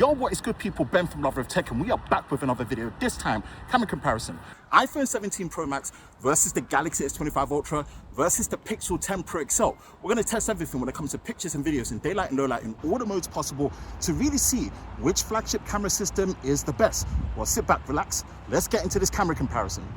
Yo, what is good people? Ben from Lover of Tech, and we are back with another video. This time, camera comparison. iPhone 17 Pro Max versus the Galaxy S25 Ultra versus the Pixel 10 Pro XL. We're going to test everything when it comes to pictures and videos in daylight and low light in all the modes possible to really see which flagship camera system is the best. Well, sit back, relax. Let's get into this camera comparison.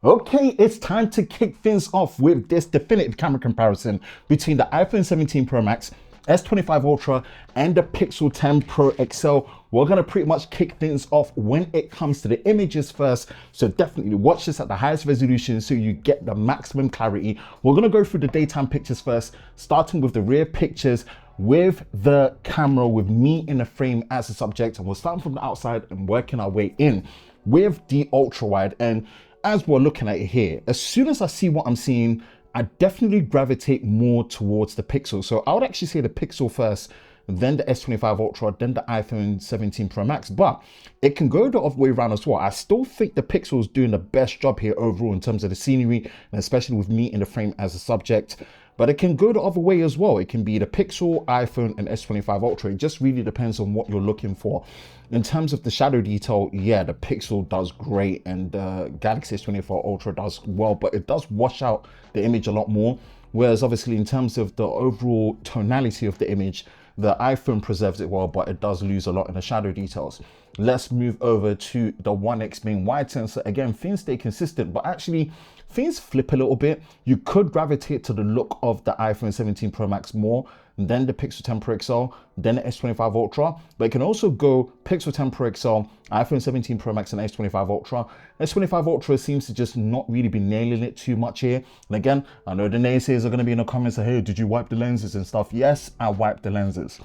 Okay, it's time to kick things off with this definitive camera comparison between the iPhone 17 Pro Max, S25 Ultra and the Pixel 10 Pro XL. We're gonna pretty much kick things off when it comes to the images first. So definitely watch this at the highest resolution so you get the maximum clarity. We're gonna go through the daytime pictures first, starting with the rear pictures with the camera with me in the frame as a subject. And we're starting from the outside and working our way in with the ultra wide. And as we're looking at it here, as soon as I see what I'm seeing, I definitely gravitate more towards the Pixel. So I would actually say the Pixel first, then the S25 Ultra, then the iPhone 17 Pro Max, but it can go the other way around as well. I still think the Pixel is doing the best job here overall in terms of the scenery, and especially with me in the frame as a subject. But it can go the other way as well. It can be the Pixel, iPhone, and S25 Ultra. It just really depends on what you're looking for. In terms of the shadow detail, yeah, the Pixel does great and the Galaxy S24 Ultra does well, but it does wash out the image a lot more. Whereas obviously in terms of the overall tonality of the image, the iPhone preserves it well, but it does lose a lot in the shadow details. Let's move over to the 1x main wide sensor. Again, things stay consistent, but actually things flip a little bit. You could gravitate to the look of the iPhone 17 Pro Max more, then the Pixel 10 Pro XL, then the S25 Ultra, but it can also go Pixel 10 Pro XL, iPhone 17 Pro Max and S25 Ultra. S25 Ultra seems to just not really be nailing it too much here. And again, I know the naysayers are gonna be in the comments saying, hey, did you wipe the lenses and stuff? Yes, I wiped the lenses.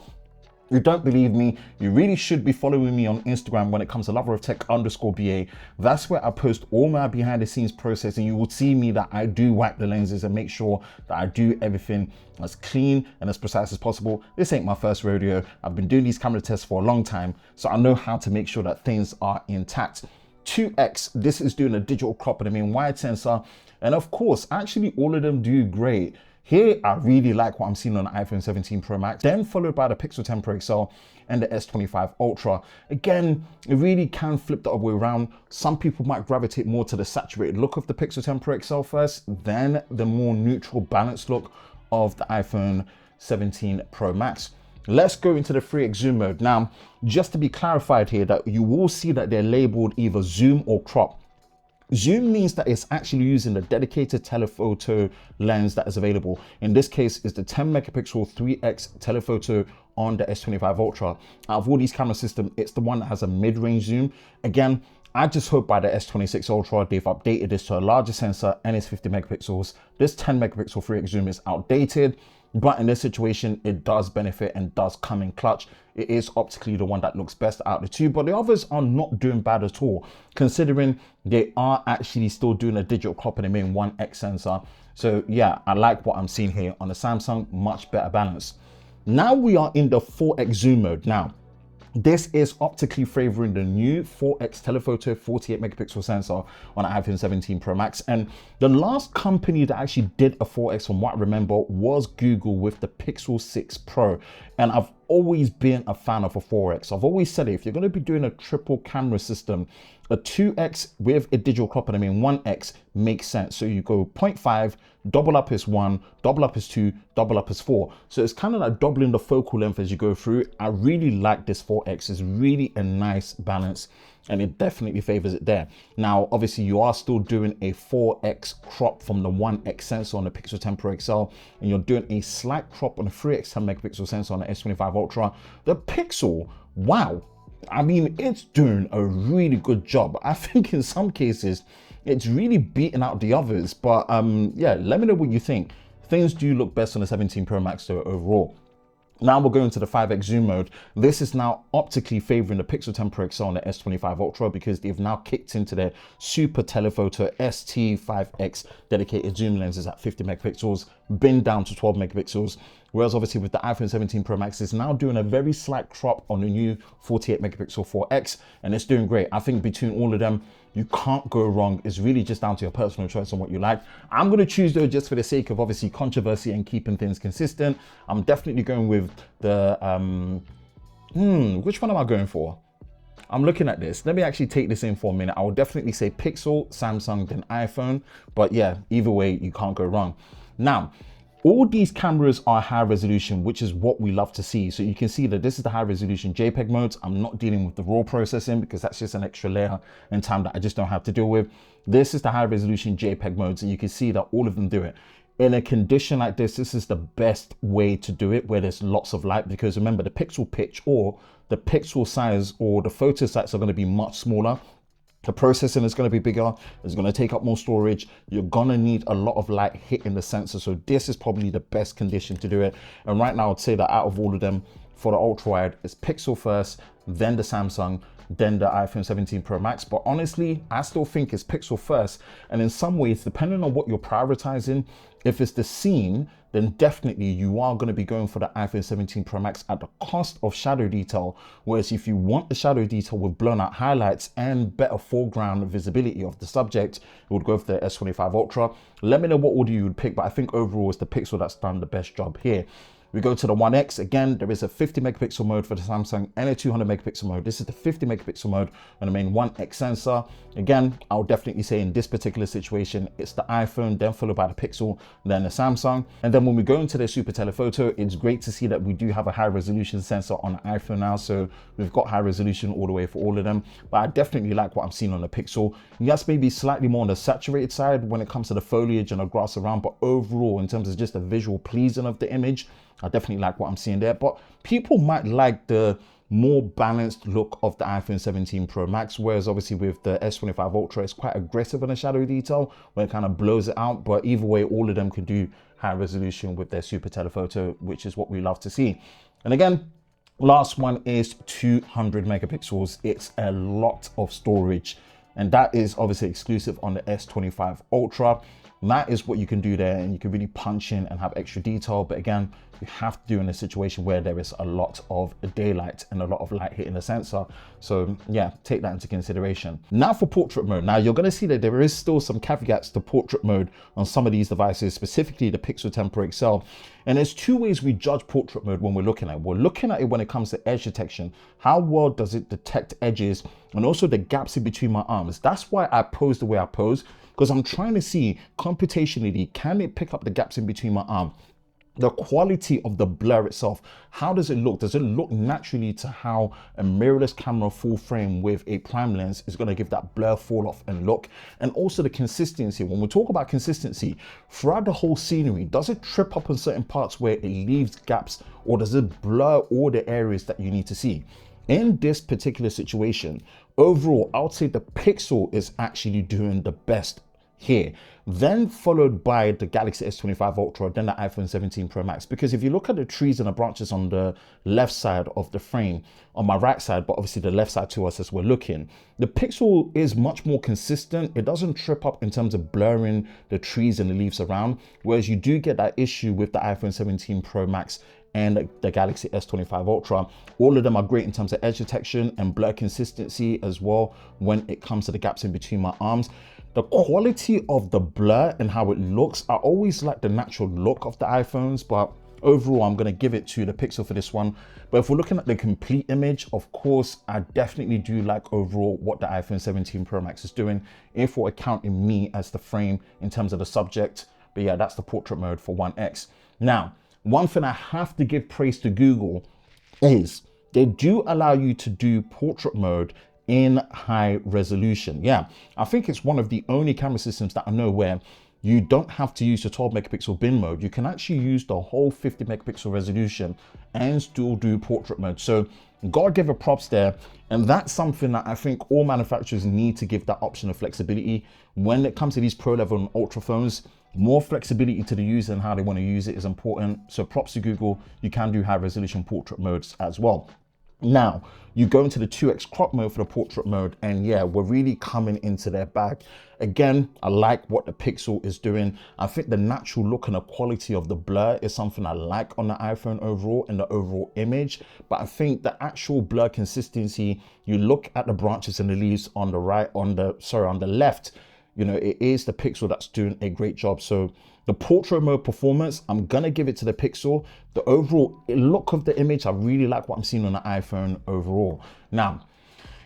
If you don't believe me, you really should be following me on Instagram when it comes to loveroftech_BA. That's where I post all my behind the scenes process, and you will see me that I do wipe the lenses and make sure that I do everything as clean and as precise as possible. This ain't my first rodeo. I've been doing these camera tests for a long time, so I know how to make sure that things are intact. 2x, this is doing a digital crop of the main wide sensor. And of course, actually all of them do great. Here, I really like what I'm seeing on the iPhone 17 Pro Max, then followed by the Pixel 10 Pro XL and the S25 Ultra. Again, it really can flip the other way around. Some people might gravitate more to the saturated look of the Pixel 10 Pro XL first, then the more neutral, balanced look of the iPhone 17 Pro Max. Let's go into the 3x zoom mode. Now, just to be clarified here, that you will see that they're labeled either zoom or crop. Zoom means that it's actually using the dedicated telephoto lens that is available. In this case, is the 10 megapixel 3x telephoto on the S25 Ultra. Out of all these camera systems, it's the one that has a mid-range zoom. Again, I just hope by the S26 Ultra, they've updated this to a larger sensor and it's 50 megapixels. This 10 megapixel 3x zoom is outdated, but in this situation, it does benefit and does come in clutch. It is optically the one that looks best out of the two, but the others are not doing bad at all, considering they are actually still doing a digital crop in the main 1x sensor. So yeah, I like what I'm seeing here on the Samsung, much better balance. Now we are in the 4x zoom mode. Now, this is optically favoring the new 4x telephoto 48 megapixel sensor on the iPhone 17 Pro Max. And the last company that actually did a 4x, from what I remember, was Google with the Pixel 6 Pro. And I've always been a fan of a 4x. I've always said it, if you're going to be doing a triple camera system, a 2x with a digital crop and I mean 1x makes sense. So you go 0.5, double up is 1, double up is 2, double up is 4. So it's kind of like doubling the focal length as you go through. I really like this 4x. It's really a nice balance and it definitely favors it there. Now, obviously you are still doing a 4x crop from the 1x sensor on the Pixel 10 Pro XL, and you're doing a slight crop on the 3x 10 megapixel sensor on the S25 Ultra. The Pixel, wow. I mean, it's doing a really good job. I think in some cases, it's really beating out the others. But yeah, let me know what you think. Things do look best on the 17 Pro Max though overall. Now we're going to the 5x zoom mode. This is now optically favoring the Pixel 10 Pro XL and the S25 Ultra because they've now kicked into their super telephoto ST5X dedicated zoom lenses at 50 megapixels, been down to 12 megapixels. Whereas obviously with the iPhone 17 Pro Max, it's now doing a very slight crop on the new 48 megapixel 4X, and it's doing great. I think between all of them, you can't go wrong. It's really just down to your personal choice on what you like. I'm going to choose though, just for the sake of obviously controversy and keeping things consistent, I'm definitely going with the Which one am I going for? I'm looking at this. Let me actually take this in for a minute. I would definitely say Pixel, Samsung, then iPhone. But yeah, either way, you can't go wrong. Now, all these cameras are high resolution, which is what we love to see. So you can see that this is the high resolution JPEG modes. I'm not dealing with the raw processing because that's just an extra layer in time that I just don't have to deal with. This is the high resolution JPEG modes, and you can see that all of them do it. In a condition like this is the best way to do it, where there's lots of light, because remember, the pixel pitch or the pixel size or the photo sites are going to be much smaller. The processing is going to be bigger. It's going to take up more storage. You're going to need a lot of light hitting the sensor. So this is probably the best condition to do it. And right now I'd say that out of all of them, for the ultra wide, it's Pixel first, then the Samsung, then the iPhone 17 Pro Max. But honestly, I still think it's Pixel first. And in some ways, depending on what you're prioritizing, if it's the scene, then definitely you are going to be going for the iPhone 17 Pro Max at the cost of shadow detail. Whereas if you want the shadow detail with blown out highlights and better foreground visibility of the subject, you would go for the S25 Ultra. Let me know what order you would pick, but I think overall it's the Pixel that's done the best job here. We go to the 1X. Again, there is a 50 megapixel mode for the Samsung and a 200 megapixel mode. This is the 50 megapixel mode on the main 1X sensor. Again, I would definitely say in this particular situation, it's the iPhone, then followed by the Pixel, then the Samsung. And then when we go into the super telephoto, it's great to see that we do have a high resolution sensor on the iPhone now. So we've got high resolution all the way for all of them. But I definitely like what I'm seeing on the Pixel. Yes, maybe slightly more on the saturated side when it comes to the foliage and the grass around. But overall, in terms of just the visual pleasing of the image, I definitely like what I'm seeing there. But people might like the more balanced look of the iPhone 17 Pro Max, whereas obviously with the S25 Ultra, it's quite aggressive on the shadow detail where it kind of blows it out. But either way, all of them can do high resolution with their super telephoto, which is what we love to see. And again, last one is 200 megapixels. It's a lot of storage, and that is obviously exclusive on the S25 Ultra. And that is what you can do there, and you can really punch in and have extra detail. But again, you have to do in a situation where there is a lot of daylight and a lot of light hitting the sensor. So yeah, take that into consideration. Now for portrait mode. Now you're going to see that there is still some caveats to portrait mode on some of these devices, specifically the Pixel 10 Pro XL. And there's two ways we judge portrait mode when we're looking at it. We're looking at it when it comes to edge detection. How well does it detect edges, and also the gaps in between my arms? That's why I pose the way I pose, because I'm trying to see computationally, can it pick up the gaps in between my arm? The quality of the blur itself, how does it look? Does it look naturally to how a mirrorless camera full frame with a prime lens is going to give that blur fall off and look? And also the consistency. When we talk about consistency throughout the whole scenery, does it trip up on certain parts where it leaves gaps, or does it blur all the areas that you need to see? In this particular situation, overall, I would say the Pixel is actually doing the best here, then followed by the Galaxy S25 Ultra, then the iPhone 17 Pro Max. Because if you look at the trees and the branches on the left side of the frame, on my right side, but obviously the left side to us as we're looking, the Pixel is much more consistent. It doesn't trip up in terms of blurring the trees and the leaves around, whereas you do get that issue with the iPhone 17 Pro Max and the Galaxy S25 Ultra. All of them are great in terms of edge detection and blur consistency as well when it comes to the gaps in between my arms. The quality of the blur and how it looks, I always like the natural look of the iPhones, but overall I'm going to give it to the Pixel for this one. But if we're looking at the complete image, of course, I definitely do like overall what the iPhone 17 Pro Max is doing, if we're counting me as the frame in terms of the subject. But yeah, that's the portrait mode for 1X. Now, one thing I have to give praise to Google is they do allow you to do portrait mode in high resolution. Yeah, I think it's one of the only camera systems that I know where you don't have to use the 12 megapixel bin mode. You can actually use the whole 50 megapixel resolution and still do portrait mode. So gotta give a props there. And that's something that I think all manufacturers need to give that option of flexibility. When it comes to these pro level and ultra phones, more flexibility to the user and how they want to use it is important. So props to Google, you can do high resolution portrait modes as well. Now, you go into the 2x crop mode for the portrait mode, and yeah, we're really coming into their bag. Again, I like what the Pixel is doing. I think the natural look and the quality of the blur is something I like on the iPhone overall and the overall image. But I think the actual blur consistency, you look at the branches and the leaves on the right, on the left, you know, it is the Pixel that's doing a great job. So The portrait mode performance, I'm gonna give it to the Pixel. The overall look of the image, I really like what I'm seeing on the iPhone overall. Now,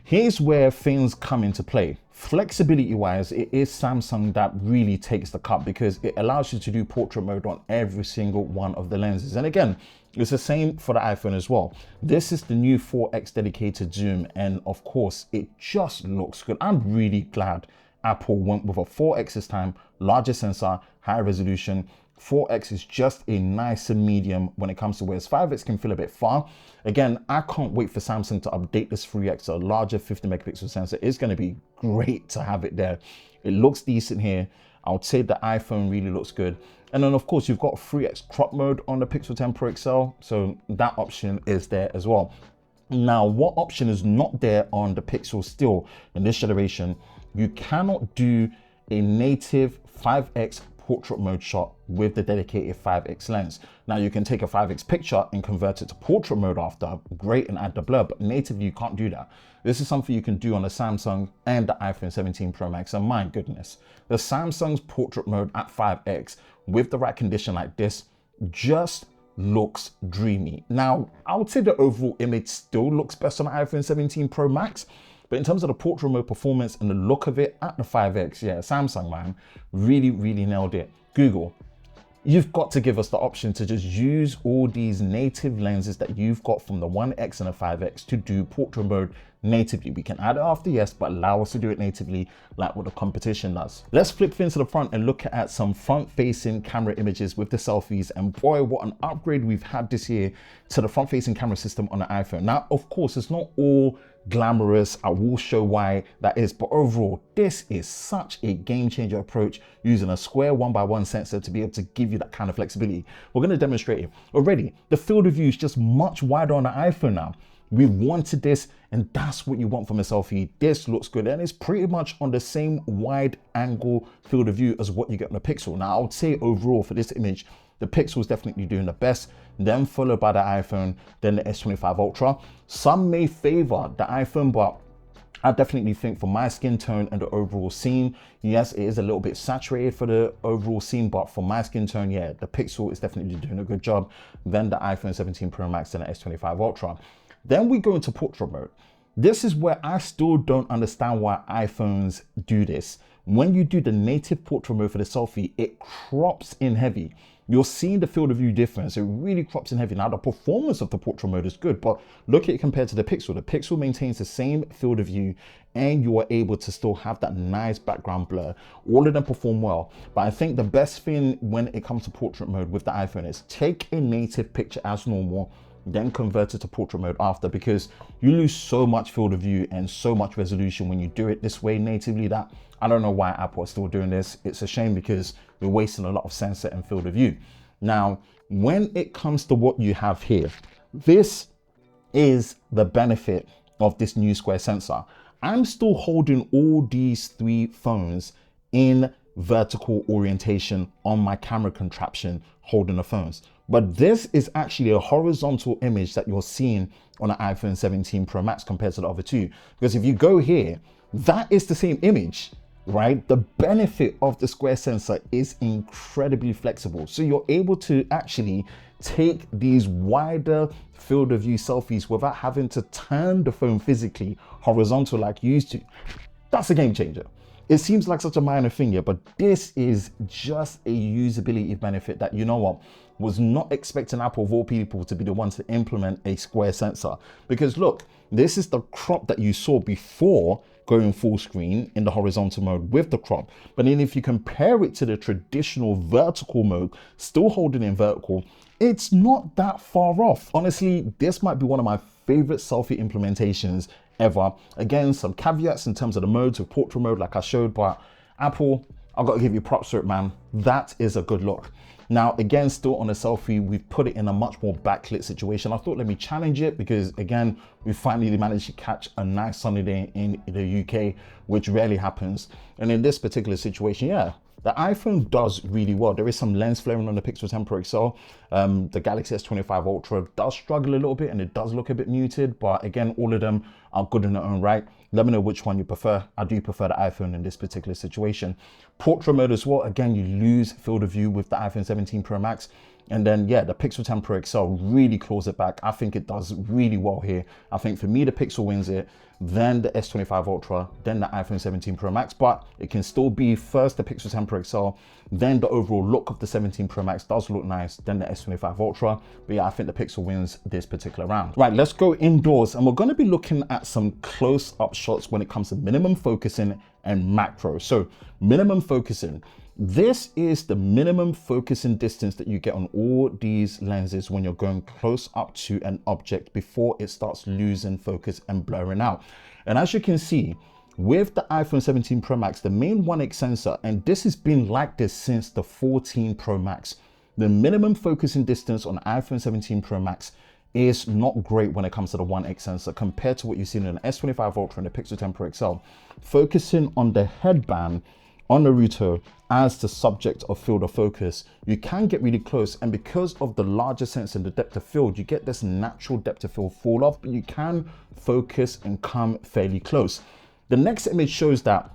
here's where things come into play. Flexibility wise, it is Samsung that really takes the cut because it allows you to do portrait mode on every single one of the lenses. And again, it's the same for the iPhone as well. This is the new 4x dedicated zoom, and of course, it just looks good. I'm really glad Apple went with a 4x this time, larger sensor, higher resolution. 4x is just a nicer medium when it comes to whereas 5x can feel a bit far. Again, I can't wait for Samsung to update this 3x to a larger 50 megapixel sensor. It's going to be great to have it there. It looks decent here. I would say the iPhone really looks good. And then of course you've got 3x crop mode on the Pixel 10 Pro XL. So that option is there as well. Now, what option is not there on the Pixel still in this generation? You cannot do a native 5x portrait mode shot with the dedicated 5x lens. Now you can take a 5x picture and convert it to portrait mode after, great, and add the blur, but natively you can't do that. This is something you can do on the Samsung and the iPhone 17 Pro Max, and my goodness, the Samsung's portrait mode at 5x with the right condition like this just looks dreamy. Now, I would say the overall image still looks best on the iPhone 17 Pro Max, but in terms of the portrait mode performance and the look of it at the 5x, yeah, Samsung, man, really, really nailed it. Google, you've got to give us the option to just use all these native lenses that you've got from the 1x and the 5x to do portrait mode natively. We can add it after, yes, but allow us to do it natively like what the competition does. Let's flip things to the front and look at some front-facing camera images with the selfies. And boy, what an upgrade we've had this year to the front-facing camera system on the iPhone. Now, of course, it's not all glamorous. I will show why that is, but overall, this is such a game-changer approach using a square 1x1 sensor to be able to give you that kind of flexibility. We're going to demonstrate it already. The field of view is just much wider on the iPhone now. We've wanted this, and that's what you want from a selfie. This looks good, and it's pretty much on the same wide angle field of view as what you get on the Pixel. Now, I would say overall for this image, the Pixel is definitely doing the best, then followed by the iPhone, then the S25 Ultra. Some may favor the iPhone, but I definitely think for my skin tone and the overall scene, yes, it is a little bit saturated for the overall scene, but for my skin tone, yeah, the Pixel is definitely doing a good job. Then the iPhone 17 Pro Max and the S25 Ultra. Then we go into portrait mode. This is where I still don't understand why iPhones do this. When you do the native portrait mode for the selfie, it crops in heavy. You're seeing the field of view difference. It really crops in heavy. Now, the performance of the portrait mode is good, but look at it compared to the Pixel. The Pixel maintains the same field of view, and you are able to still have that nice background blur. All of them perform well, but I think the best thing when it comes to portrait mode with the iPhone is take a native picture as normal, then convert it to portrait mode after, because you lose so much field of view and so much resolution when you do it this way natively that I don't know why Apple is still doing this. It's a shame because you're wasting a lot of sensor and field of view. Now, when it comes to what you have here, this is the benefit of this new square sensor. I'm still holding all these three phones in vertical orientation on my camera contraption holding the phones. But this is actually a horizontal image that you're seeing on an iPhone 17 Pro Max compared to the other two. Because if you go here, that is the same image, right? The benefit of the square sensor is incredibly flexible. So you're able to actually take these wider field of view selfies without having to turn the phone physically horizontal like you used to. That's a game changer. It seems like such a minor thing here, but this is just a usability benefit that, you know what, was not expecting Apple of all people to be the ones to implement a square sensor. Because look, this is the crop that you saw before going full screen in the horizontal mode with the crop. But then if you compare it to the traditional vertical mode, still holding in vertical, it's not that far off. Honestly, this might be one of my favorite selfie implementations ever. Again, some caveats in terms of the modes of portrait mode like I showed, but Apple, I've got to give you props for it, man. That is a good look. Now, again, still on a selfie, we've put it in a much more backlit situation. I thought, let me challenge it because, again, we finally managed to catch a nice sunny day in the UK, which rarely happens. And in this particular situation, yeah, The iPhone does really well. There is some lens flaring on the Pixel 10 Pro XL. The Galaxy S25 Ultra does struggle a little bit and it does look a bit muted, but again, all of them are good in their own right. Let me know which one you prefer. I do prefer the iPhone in this particular situation. Portrait mode as well. Again, you lose field of view with the iPhone 17 Pro Max. And then, yeah, the Pixel 10 Pro XL really claws it back. I think it does really well here. I think for me, the Pixel wins it, then the S25 Ultra, then the iPhone 17 Pro Max, but it can still be first the Pixel 10 Pro XL, then the overall look of the 17 Pro Max does look nice, then the S25 Ultra. But yeah, I think the Pixel wins this particular round. Right, let's go indoors, and we're gonna be looking at some close-up shots when it comes to minimum focusing and macro. So minimum focusing. This is the minimum focusing distance that you get on all these lenses when you're going close up to an object before it starts losing focus and blurring out. And as you can see, with the iPhone 17 Pro Max, the main 1x sensor, and this has been like this since the 14 Pro Max, the minimum focusing distance on the iPhone 17 Pro Max is not great when it comes to the 1x sensor compared to what you've seen in the S25 Ultra and the Pixel 10 Pro XL. Focusing on the headband on Naruto as the subject of field of focus, you can get really close, and because of the larger sensor and the depth of field, you get this natural depth of field fall off, but you can focus and come fairly close. The next image shows that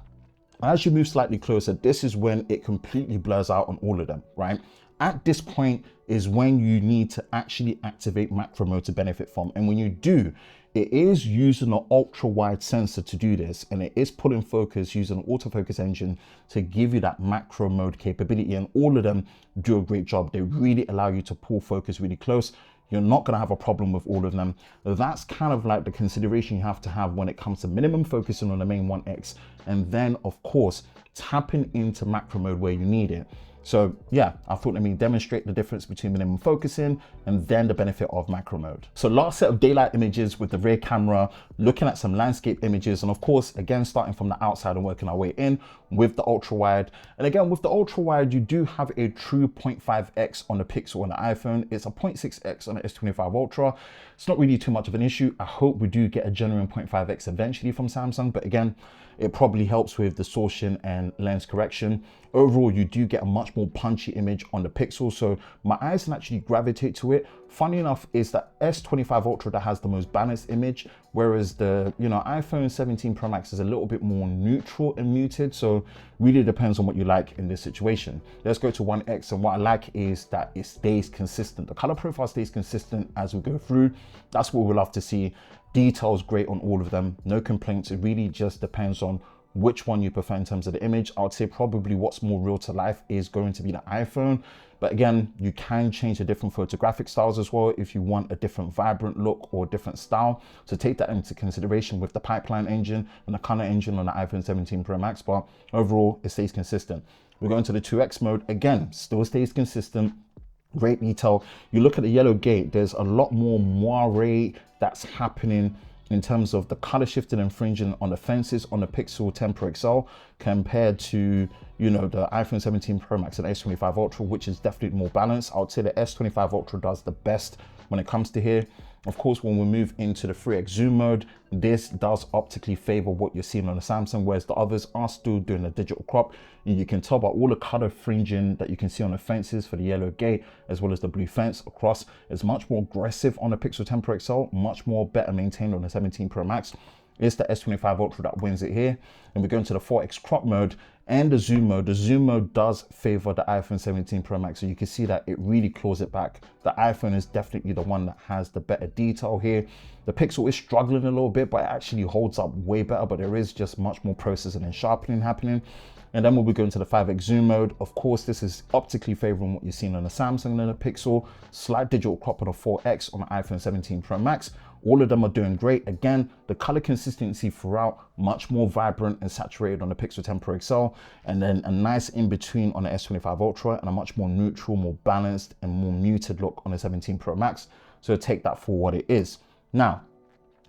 as you move slightly closer, this is when it completely blurs out on all of them, right? At this point is when you need to actually activate macro mode to benefit from, and when you do, it is using an ultra wide sensor to do this, and it is pulling focus using an autofocus engine to give you that macro mode capability, and all of them do a great job. They really allow you to pull focus really close. You're not going to have a problem with all of them. That's kind of like the consideration you have to have when it comes to minimum focusing on the main 1x, and then of course tapping into macro mode where you need it. So yeah, I thought let me demonstrate the difference between minimum focusing and then the benefit of macro mode. So last set of daylight images with the rear camera, looking at some landscape images, and of course, again, starting from the outside and working our way in with the ultra wide. And again, with the ultra wide, you do have a true 0.5x on the Pixel and the iPhone. It's a 0.6x on the S25 Ultra. It's not really too much of an issue. I hope we do get a genuine 0.5x eventually from Samsung, but again, it probably helps with distortion and lens correction. Overall, you do get a much more punchy image on the Pixel, so my eyes can actually gravitate to it. Funny enough is that S25 Ultra that has the most balanced image, whereas the iPhone 17 Pro Max is a little bit more neutral and muted, so really depends on what you like in this situation. Let's go to 1x, and what I like is that it stays consistent. The color profile stays consistent as we go through. That's what we love to see. Details great on all of them, no complaints. It really just depends on which one you prefer in terms of the image. I would say probably what's more real to life is going to be the iPhone, but again, you can change the different photographic styles as well if you want a different vibrant look or different style. So take that into consideration with the pipeline engine and the color engine on the iPhone 17 Pro Max, but overall it stays consistent. We're going to the 2x mode, again, still stays consistent. Great detail. You look at the yellow gate, there's a lot more moire that's happening in terms of the color shifting and fringing on the fences on the Pixel 10 Pro XL compared to the iPhone 17 Pro Max and S25 Ultra, which is definitely more balanced. I would say the S25 Ultra does the best when it comes to here. Of course, when we move into the 3x zoom mode, this does optically favor what you're seeing on the Samsung, whereas the others are still doing a digital crop. And you can tell by all the color fringing that you can see on the fences for the yellow gate, as well as the blue fence across. It's much more aggressive on the Pixel 10 Pro XL, much more better maintained on the 17 Pro Max. It's the S25 Ultra that wins it here. And we go into the 4x crop mode and the zoom mode. The zoom mode does favor the iPhone 17 Pro Max, so you can see that it really claws it back. The iPhone is definitely the one that has the better detail here. The Pixel is struggling a little bit, but it actually holds up way better, but there is just much more processing and sharpening happening. And then when we go into the 5x zoom mode, of course, this is optically favoring what you're seeing on the Samsung and the Pixel. Slight digital crop on the 4X on the iPhone 17 Pro Max. All of them are doing great. Again, the color consistency throughout, much more vibrant and saturated on the Pixel 10 Pro XL, and then a nice in-between on the S25 Ultra, and a much more neutral, more balanced, and more muted look on the 17 Pro Max. So take that for what it is. Now,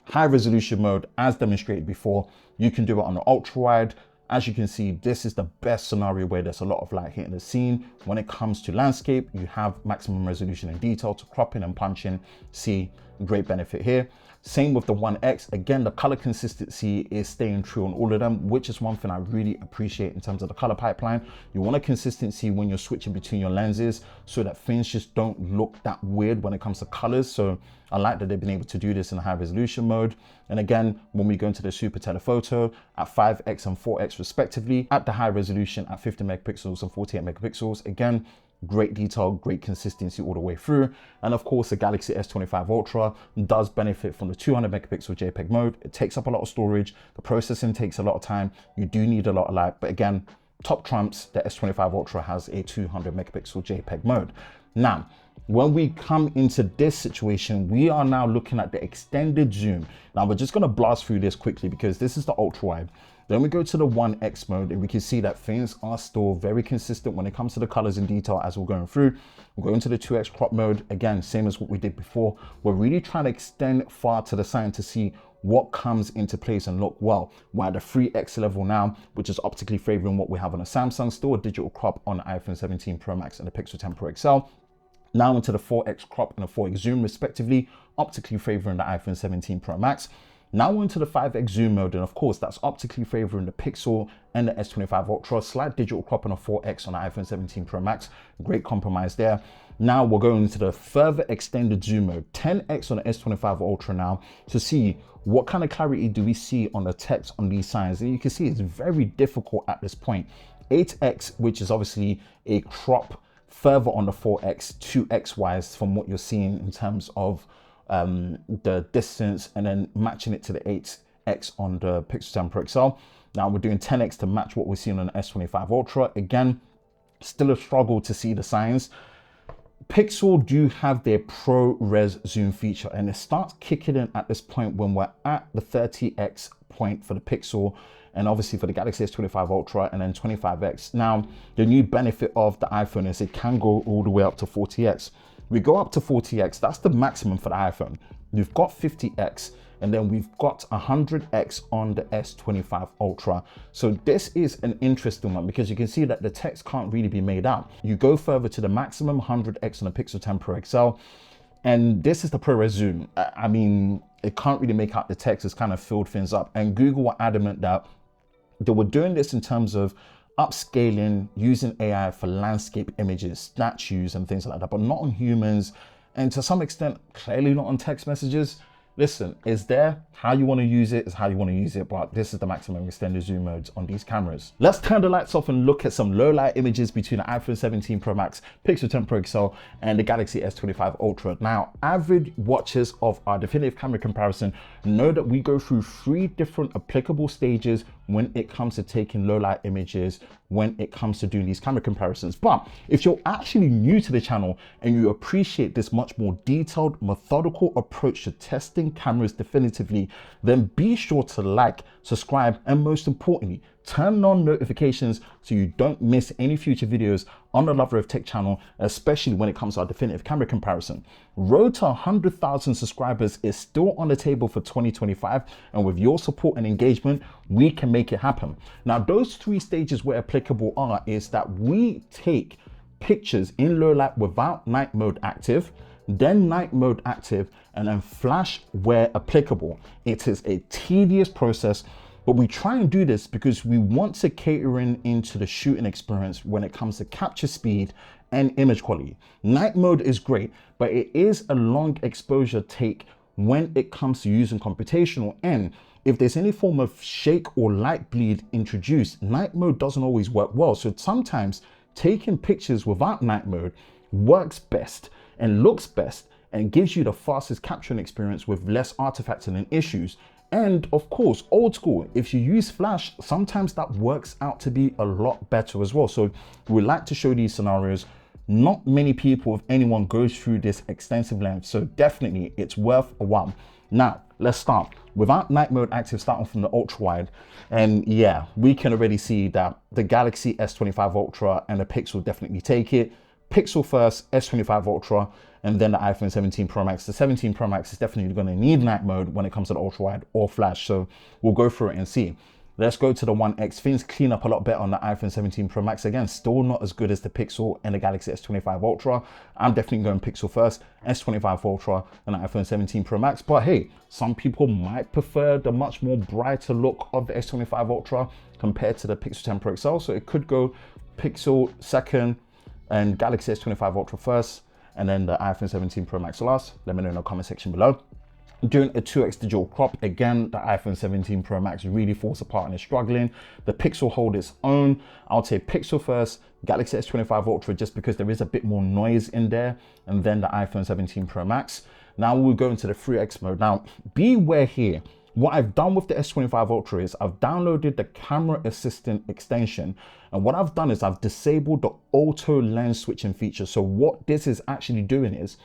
high resolution mode, as demonstrated before, you can do it on the ultra wide. As you can see, this is the best scenario where there's a lot of light hitting the scene. When it comes to landscape, you have maximum resolution and detail to crop in and punch in. See, great benefit here. Same with the 1X. Again, the color consistency is staying true on all of them, which is one thing I really appreciate in terms of the color pipeline. You want a consistency when you're switching between your lenses so that things just don't look that weird when it comes to colors. So I like that they've been able to do this in high resolution mode. And again, when we go into the super telephoto at 5X and 4X respectively, at the high resolution at 50 megapixels and 48 megapixels, again, great detail, great consistency all the way through. And of course, the Galaxy S25 Ultra does benefit from the 200 megapixel JPEG mode. It takes up a lot of storage. The processing takes a lot of time. You do need a lot of light, but again, top trumps, the S25 Ultra has a 200 megapixel JPEG mode. Now, when we come into this situation, we are now looking at the extended zoom. Now we're just gonna blast through this quickly because this is the ultra wide. Then we go to the 1X mode and we can see that things are still very consistent when it comes to the colors and detail as we're going through. We'll go into the 2X crop mode. Again, same as what we did before. We're really trying to extend far to the side to see what comes into place and look well. We're at the 3X level now, which is optically favoring what we have on a Samsung, still a digital crop on the iPhone 17 Pro Max and the Pixel 10 Pro XL. Now into the 4X crop and the 4X zoom respectively, optically favoring the iPhone 17 Pro Max. Now we're into the 5X zoom mode, and of course that's optically favoring the Pixel and the S25 Ultra, slight digital crop and a 4X on the iPhone 17 Pro Max, great compromise there. Now we're going into the further extended zoom mode, 10X on the S25 Ultra now, to see what kind of clarity do we see on the text on these signs. And you can see it's very difficult at this point. 8X, which is obviously a crop further on the 4X, 2X wise from what you're seeing in terms of the distance, and then matching it to the 8X on the Pixel 10 Pro XL. Now we're doing 10X to match what we're seeing on the S25 Ultra. Again, still a struggle to see the signs. Pixel do have their ProRes zoom feature, and it starts kicking in at this point when we're at the 30X point for the Pixel, and obviously for the Galaxy S25 Ultra, and then 25X. Now, the new benefit of the iPhone is it can go all the way up to 40X. We go up to 40X, that's the maximum for the iPhone. We've got 50X, and then we've got 100X on the S25 Ultra. So this is an interesting one because you can see that the text can't really be made out. You go further to the maximum 100X on the Pixel 10 Pro XL, and this is the ProRes zoom. I mean, it can't really make out the text, it's kind of filled things up. And Google were adamant that they were doing this in terms of upscaling, using AI for landscape images, statues and things like that, but not on humans, and to some extent clearly not on text messages. Listen, it's there. How you want to use it is how you want to use it, but this is the maximum extended zoom modes on these cameras. Let's turn the lights off and look at some low light images between the iPhone 17 Pro Max, Pixel 10 Pro XL and the Galaxy S25 Ultra. Now, avid watchers of our definitive camera comparison know that we go through 3 different applicable stages when it comes to taking low light images, when it comes to doing these camera comparisons. But if you're actually new to the channel and you appreciate this much more detailed, methodical approach to testing cameras definitively, then be sure to like, subscribe, and most importantly, turn on notifications so you don't miss any future videos on the Lover of Tech channel, especially when it comes to our definitive camera comparison. Road to 100,000 subscribers is still on the table for 2025, and with your support and engagement, we can make it happen. Now, those 3 stages where applicable is that we take pictures in low light without night mode active, then night mode active, and then flash where applicable. It is a tedious process, but we try and do this because we want to cater into the shooting experience when it comes to capture speed and image quality. Night mode is great, but it is a long exposure take when it comes to using computational, and if there's any form of shake or light bleed introduced, night mode doesn't always work well. So sometimes taking pictures without night mode works best and looks best and gives you the fastest capturing experience with less artifacting and issues. And of course, old school, if you use flash, sometimes that works out to be a lot better as well. So we like to show these scenarios. Not many people, if anyone, goes through this extensive length, so definitely it's worth a while. Now, let's start. Without night mode active, starting from the ultra wide, and yeah, we can already see that the Galaxy S25 Ultra and the Pixel definitely take it. Pixel first, S25 Ultra, and then the iPhone 17 Pro Max. The 17 Pro Max is definitely going to need night mode when it comes to the ultra wide or flash, so we'll go through it and see. Let's go to the 1X. Things clean up a lot better on the iPhone 17 Pro Max. Again, still not as good as the Pixel and the Galaxy S25 Ultra. I'm definitely going Pixel first, S25 Ultra, and the iPhone 17 Pro Max. But hey, some people might prefer the much more brighter look of the S25 Ultra compared to the Pixel 10 Pro XL. So it could go Pixel second and Galaxy S25 Ultra first, and then the iPhone 17 Pro Max last. Let me know in the comment section below. Doing a 2x digital crop, again, the iPhone 17 Pro Max really falls apart and is struggling. The Pixel hold its own. I'll say Pixel first, Galaxy S25 Ultra, just because there is a bit more noise in there, and then the iPhone 17 Pro Max. Now we'll go into the 3x mode. Now, beware here. What I've done with the S25 Ultra is I've downloaded the camera assistant extension, and what I've done is I've disabled the auto lens switching feature. So what this is actually doing is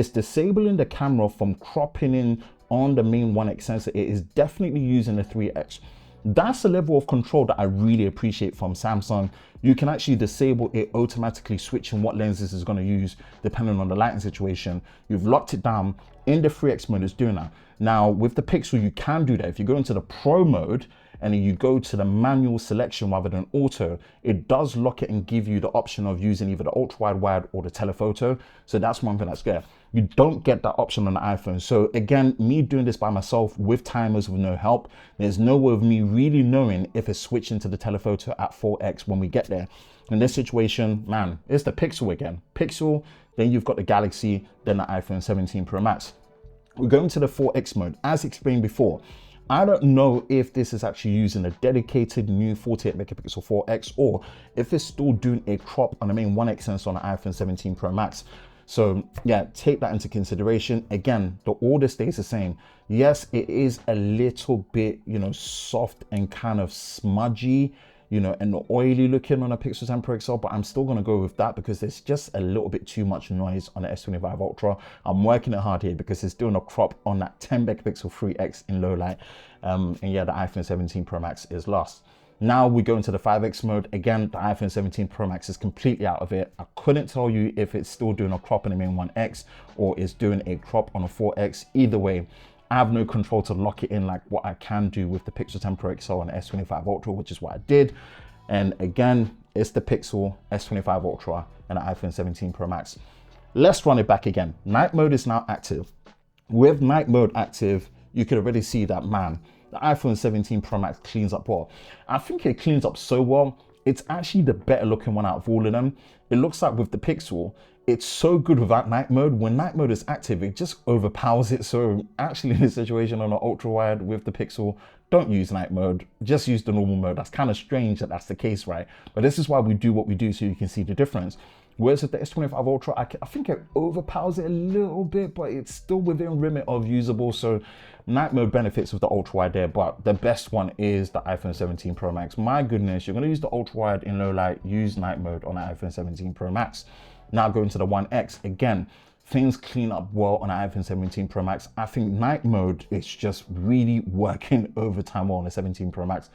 disabling the camera from cropping in on the main 1x sensor. It is definitely using the 3x. That's a level of control that I really appreciate from Samsung. You can actually disable it automatically switching what lenses it's going to use depending on the lighting situation. You've locked it down in the 3x mode. It's doing that. Now with the Pixel, you can do that. If you go into the Pro mode and then you go to the manual selection rather than auto, it does lock it and give you the option of using either the ultra wide or the telephoto. So that's one thing that's good. You don't get that option on the iPhone. So again, me doing this by myself with timers with no help, there's no way of me really knowing if it's switching to the telephoto at 4x when we get there. In this situation, man, it's the Pixel again. Pixel, then you've got the Galaxy, then the iPhone 17 Pro Max. We're going to the 4x mode. As explained before, I don't know if this is actually using a dedicated new 48 megapixel 4x or if it's still doing a crop on the main 1x sensor on the iPhone 17 Pro Max. So yeah, take that into consideration. Again, the order stays the same. Yes, it is a little bit, soft and kind of smudgy, and oily looking on a Pixel 10 Pro XL, but I'm still going to go with that because there's just a little bit too much noise on the S25 Ultra. I'm working it hard here because it's doing a crop on that 10 megapixel 3x in low light. And yeah, the iPhone 17 Pro Max is lost. Now we go into the 5x mode. Again, the iPhone 17 Pro Max is completely out of it. I couldn't tell you if it's still doing a crop on the main 1x or is doing a crop on a 4x. Either way, I have no control to lock it in like what I can do with the Pixel 10 Pro XL and S25 Ultra, which is what I did. And again, it's the Pixel, S25 Ultra, and the iPhone 17 Pro Max. Let's run it back again. Night mode is now active. With night mode active, you could already see that, man, the iPhone 17 Pro Max cleans up well. I think it cleans up so well, it's actually the better looking one out of all of them. It looks like with the Pixel, it's so good without night mode. When night mode is active, it just overpowers it. So actually in this situation on an ultra wide with the Pixel, don't use night mode, just use the normal mode. That's kind of strange that that's the case, right? But this is why we do what we do, so you can see the difference. Whereas with the S25 Ultra, I think it overpowers it a little bit, but it's still within remit of usable. So night mode benefits with the ultra wide there, but the best one is the iPhone 17 Pro Max. My goodness, you're gonna use the ultra wide in low light, use night mode on the iPhone 17 Pro Max. Now going to the 1X, again, things clean up well on the iPhone 17 Pro Max. I think night mode is just really working overtime well on the 17 Pro Max.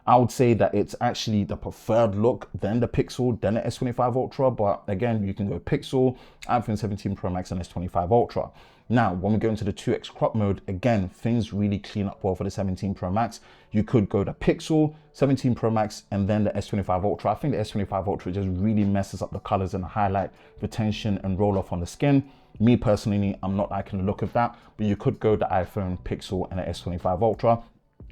I would say that it's actually the preferred look, then the Pixel, then the S25 Ultra. But again, you can go Pixel, iPhone 17 Pro Max, and S25 Ultra. Now, when we go into the 2X crop mode, again, things really clean up well for the 17 Pro Max. You could go to Pixel, 17 Pro Max, and then the S25 Ultra. I think the S25 Ultra just really messes up the colors and the highlight, retention, and roll off on the skin. Me personally, I'm not liking the look of that, but you could go the iPhone, Pixel, and the S25 Ultra.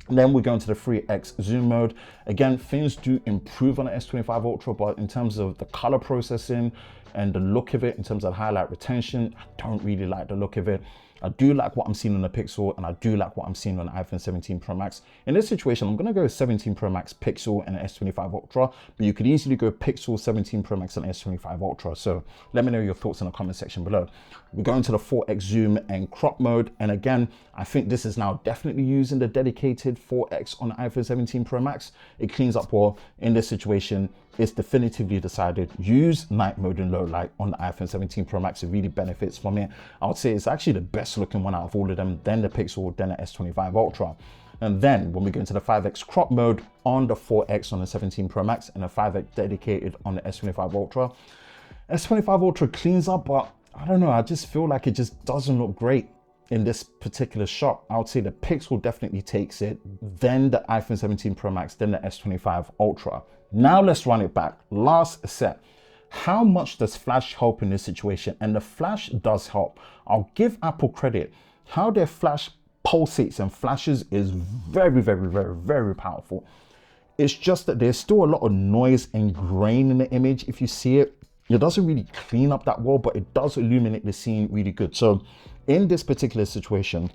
And then we go into the 3x zoom mode. Again, things do improve on the S25 Ultra, but in terms of the color processing and the look of it, in terms of highlight retention, I don't really like the look of it. I do like what I'm seeing on the Pixel, and I do like what I'm seeing on the iPhone 17 Pro Max. In this situation, I'm gonna go 17 Pro Max, Pixel, and S25 Ultra, but you could easily go Pixel, 17 Pro Max, and S25 Ultra. So let me know your thoughts in the comment section below. We're going to the 4x zoom and crop mode, and again, I think this is now definitely using the dedicated 4x on the iPhone 17 Pro Max. It cleans up well. In this situation, it's definitively decided, use night mode in low light on the iPhone 17 Pro Max. It really benefits from it. I would say it's actually the best looking one out of all of them, then the Pixel, then the S25 Ultra. And then when we go into the 5x crop mode on the 4x on the 17 Pro Max and the 5x dedicated on the S25 Ultra, S25 Ultra cleans up, but I don't know, I just feel like it just doesn't look great. in this particular shot, I would say the Pixel definitely takes it, then the iPhone 17 Pro Max, then the S25 Ultra. Now let's run it back. Last set. How much does flash help in this situation? And the flash does help. I'll give Apple credit. How their flash pulsates and flashes is very, very, very, very powerful. It's just that there's still a lot of noise and grain in the image. If you see it, it doesn't really clean up that well, but it does illuminate the scene really good. So in this particular situation,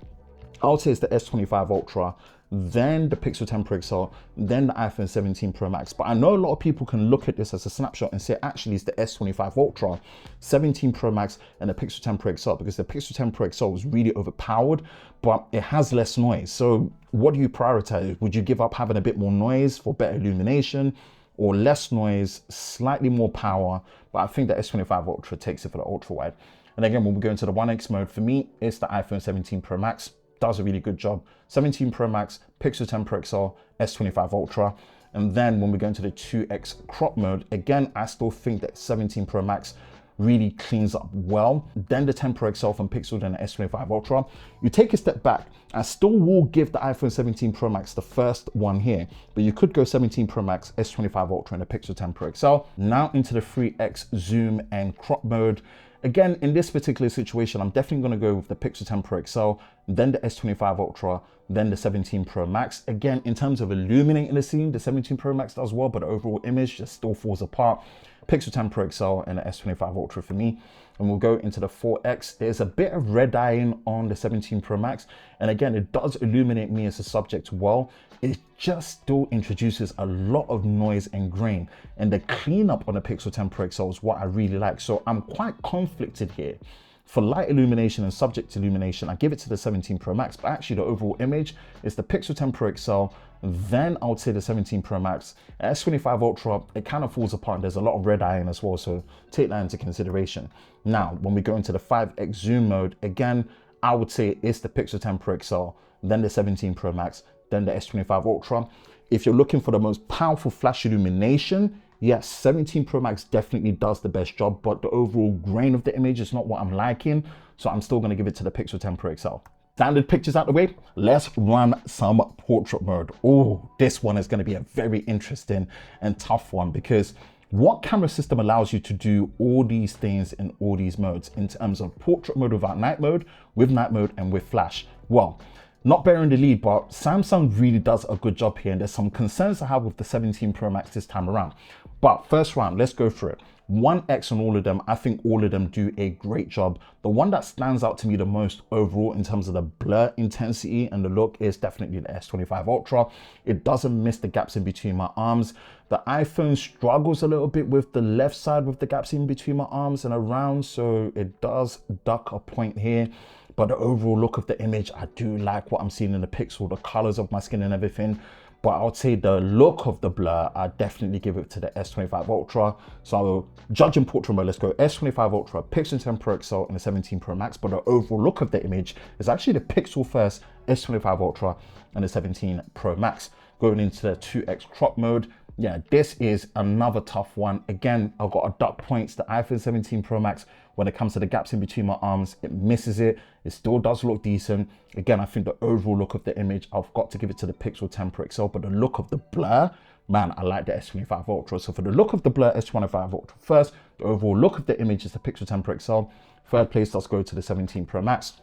I would say it's the S25 Ultra, then the Pixel 10 Pro XL, then the iPhone 17 Pro Max. But I know a lot of people can look at this as a snapshot and say, actually, it's the S25 Ultra, 17 Pro Max, and the Pixel 10 Pro XL, because the Pixel 10 Pro XL was really overpowered, but it has less noise. So what do you prioritize? Would you give up having a bit more noise for better illumination, or less noise, slightly more power? But I think the S25 Ultra takes it for the ultra wide. And again, when we go into the 1x mode, for me, it's the iPhone 17 Pro Max. Does a really good job. 17 Pro Max, Pixel 10 Pro XL, S25 Ultra. And then when we go into the 2x crop mode, again, I still think that 17 Pro Max really cleans up well. Then the 10 Pro XL from Pixel, then the S25 Ultra. You take a step back, I still will give the iPhone 17 Pro Max the first one here, but you could go 17 Pro Max, S25 Ultra, and the Pixel 10 Pro XL. Now into the 3x zoom and crop mode. Again, in this particular situation, I'm definitely going to go with the Pixel 10 Pro XL, then the S25 Ultra, then the 17 Pro Max. Again, in terms of illuminating the scene, the 17 Pro Max does well, but the overall image just still falls apart. Pixel 10 Pro XL and the S25 Ultra for me. And we'll go into the 4X. There's a bit of red eyeing on the 17 Pro Max. And again, it does illuminate me as a subject well. It just still introduces a lot of noise and grain. And the cleanup on the Pixel 10 Pro XL is what I really like. So I'm quite conflicted here. For light illumination and subject illumination, I give it to the 17 Pro Max, but actually the overall image is the Pixel 10 Pro XL, then I would say the 17 Pro Max. S25 Ultra, it kind of falls apart. There's a lot of red eyeing as well, so take that into consideration. Now, when we go into the 5x zoom mode, again, I would say it's the Pixel 10 Pro XL, then the 17 Pro Max, then the S25 Ultra. If you're looking for the most powerful flash illumination, yes, 17 Pro Max definitely does the best job, but the overall grain of the image is not what I'm liking, so I'm still going to give it to the Pixel 10 Pro XL. Standard pictures out the way, let's run some portrait mode. Oh, this one is going to be a very interesting and tough one, because what camera system allows you to do all these things in all these modes in terms of portrait mode without night mode, with night mode, and with flash? Well, not bearing the lead, but Samsung really does a good job here, and there's some concerns I have with the 17 Pro Max this time around. But first round, let's go through it. 1x on all of them, I think all of them do a great job. The one that stands out to me the most overall in terms of the blur intensity and the look is definitely the S25 Ultra. It doesn't miss the gaps in between my arms. The iPhone struggles a little bit with the left side with the gaps in between my arms and around, so it does duck a point here. But the overall look of the image, I do like what I'm seeing in the Pixel, the colors of my skin and everything. But I would say the look of the blur, I definitely give it to the S25 Ultra. So I will judge in portrait mode. Let's go S25 Ultra, Pixel 10 Pro XL, and the 17 Pro Max. But the overall look of the image is actually the Pixel first, S25 Ultra, and the 17 Pro Max. Going into the 2x crop mode, yeah, this is another tough one. Again, I've got a duck points. The iPhone 17 Pro Max, when it comes to the gaps in between my arms, it misses it. It still does look decent. Again, I think the overall look of the image, I've got to give it to the Pixel 10 Pro XL, but the look of the blur, man, I like the S25 Ultra. So for the look of the blur, S25 Ultra first. The overall look of the image is the Pixel 10 Pro XL. Third place does go to the 17 Pro Max.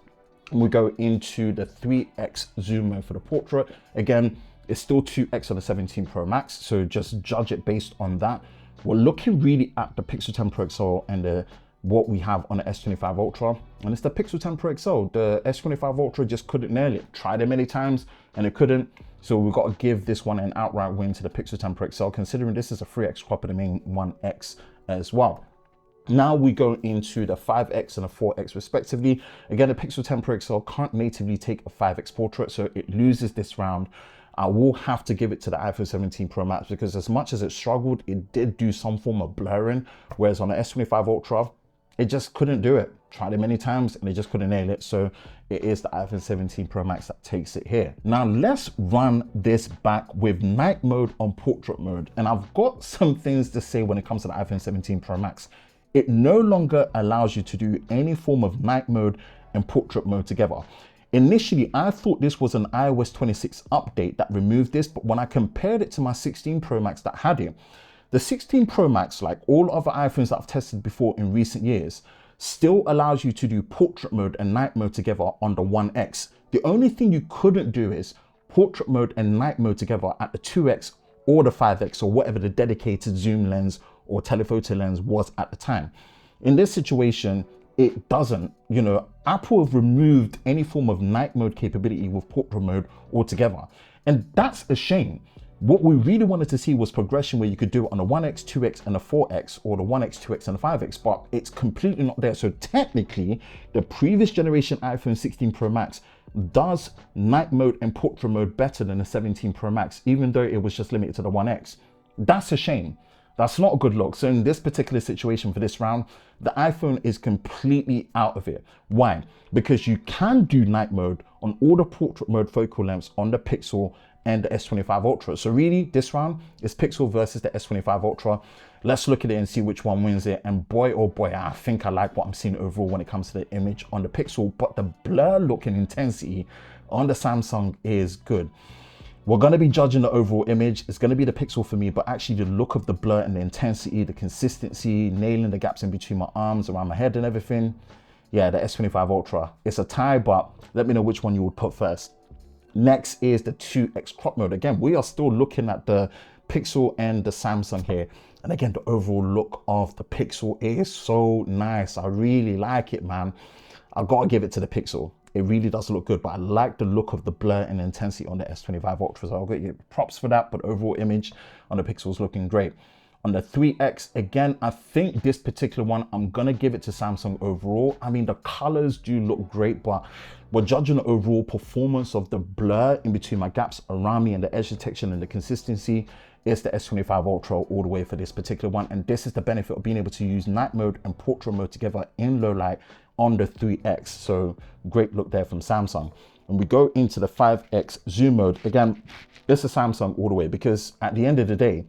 And we go into the 3x zoom mode for the portrait. Again, it's still 2x on the 17 Pro Max, so just judge it based on that. We're looking really at the Pixel 10 Pro XL and what we have on the S25 Ultra, and it's the Pixel 10 Pro XL. The S25 Ultra just couldn't nail it. Tried it many times and it couldn't, so we've got to give this one an outright win to the Pixel 10 Pro XL, considering this is a 3x crop of the main 1x as well. Now we go into the 5x and a 4x respectively. Again, the Pixel 10 Pro XL can't natively take a 5x portrait, so it loses this round. I will have to give it to the iPhone 17 Pro Max, because as much as it struggled, it did do some form of blurring, whereas on the S25 Ultra, it just couldn't do it. Tried it many times and it just couldn't nail it. So it is the iPhone 17 Pro Max that takes it here. Now let's run this back with night mode on portrait mode. And I've got some things to say when it comes to the iPhone 17 Pro Max. It no longer allows you to do any form of night mode and portrait mode together. Initially, I thought this was an iOS 26 update that removed this, but when I compared it to my 16 Pro Max that had it, the 16 Pro Max, like all other iPhones that I've tested before in recent years, still allows you to do portrait mode and night mode together on the 1X. The only thing you couldn't do is portrait mode and night mode together at the 2X or the 5X or whatever the dedicated zoom lens or telephoto lens was at the time. In this situation, it doesn't. You know, Apple have removed any form of night mode capability with portrait mode altogether. And that's a shame. What we really wanted to see was progression where you could do it on the 1X, 2X, and the 4X, or the 1X, 2X, and the 5X, but it's completely not there. So technically, the previous generation iPhone 16 Pro Max does night mode and portrait mode better than the 17 Pro Max, even though it was just limited to the 1X. That's a shame. That's not a good look. So in this particular situation for this round, the iPhone is completely out of it. Why? Because you can do night mode on all the portrait mode focal lengths on the Pixel and the S25 Ultra. So really, this round is Pixel versus the S25 Ultra. Let's look at it and see which one wins it. And boy, oh boy, I think I like what I'm seeing overall when it comes to the image on the Pixel, but the blur look and intensity on the Samsung is good. We're gonna be judging the overall image. It's gonna be the Pixel for me, but actually the look of the blur and the intensity, the consistency, nailing the gaps in between my arms, around my head and everything. Yeah, the S25 Ultra. It's a tie, but let me know which one you would put first. Next is the 2X crop mode. Again, we are still looking at the Pixel and the Samsung here. And again, the overall look of the Pixel is so nice. I really like it, man. I've got to give it to the Pixel. It really does look good, but I like the look of the blur and intensity on the S25 Ultra. So I'll get you props for that, but overall image on the Pixel is looking great. On the 3X, again, I think this particular one, I'm gonna give it to Samsung overall. I mean, the colors do look great, but we're judging the overall performance of the blur in between my gaps around me and the edge detection and the consistency. It's the S25 Ultra all the way for this particular one. And this is the benefit of being able to use night mode and portrait mode together in low light on the 3X. So great look there from Samsung. And we go into the 5X zoom mode. Again, this is Samsung all the way, because at the end of the day,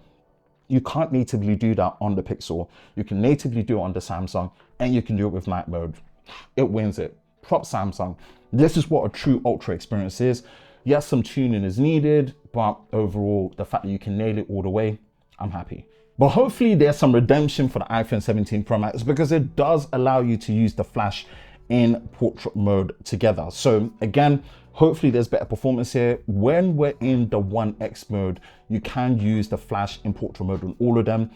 you can't natively do that on the Pixel. You can natively do it on the Samsung, and you can do it with night mode. It wins it. Props Samsung. This is what a true Ultra experience is. Yes, some tuning is needed, but overall, the fact that you can nail it all the way, I'm happy. But hopefully there's some redemption for the iPhone 17 Pro Max, because it does allow you to use the flash in portrait mode together. So again, hopefully there's better performance here. When we're in the 1X mode, you can use the flash in portrait mode on all of them.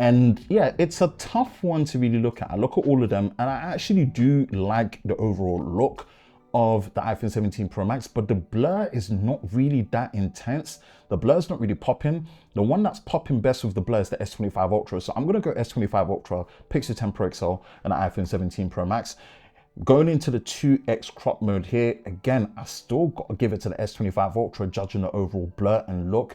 And yeah, it's a tough one to really look at. I look at all of them and I actually do like the overall look of the iPhone 17 Pro Max, but the blur is not really that intense. The blur is not really popping. The one that's popping best with the blur is the S25 Ultra. So I'm gonna go S25 Ultra, Pixel 10 Pro XL, and the iPhone 17 Pro Max. Going into the 2X crop mode here, again, I still got to give it to the S25 Ultra, judging the overall blur and look.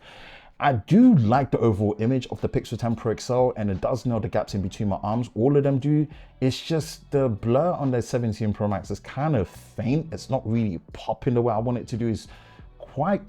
I do like the overall image of the Pixel 10 Pro XL, and it does nail the gaps in between my arms. All of them do. It's just the blur on the 17 Pro Max is kind of faint. It's not really popping the way I want it to do. It's quite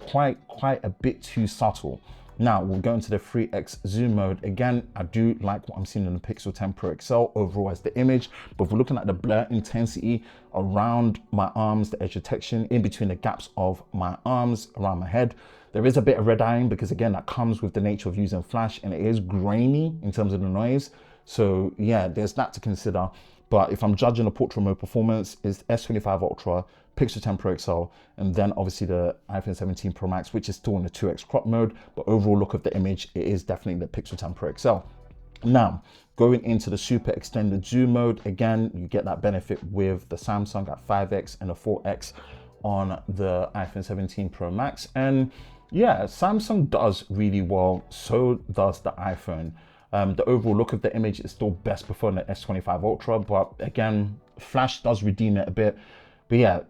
a bit too subtle. Now we'll go into the 3X zoom mode. Again, I do like what I'm seeing in the Pixel 10 Pro XL overall as the image, but if we're looking at the blur intensity around my arms, the edge detection in between the gaps of my arms, around my head, there is a bit of red eyeing, because again, that comes with the nature of using flash, and it is grainy in terms of the noise. So yeah, there's that to consider. But if I'm judging the portrait mode performance, it's S25 Ultra, Pixel 10 Pro XL, and then obviously the iPhone 17 Pro Max, which is still in the 2X crop mode. But overall look of the image, it is definitely the Pixel 10 Pro XL. Now, going into the super extended zoom mode, again, you get that benefit with the Samsung at 5X and the 4X on the iPhone 17 Pro Max. And yeah, Samsung does really well, so does the iPhone. The overall look of the image is still best before the S25 Ultra, but again, flash does redeem it a bit. But yeah,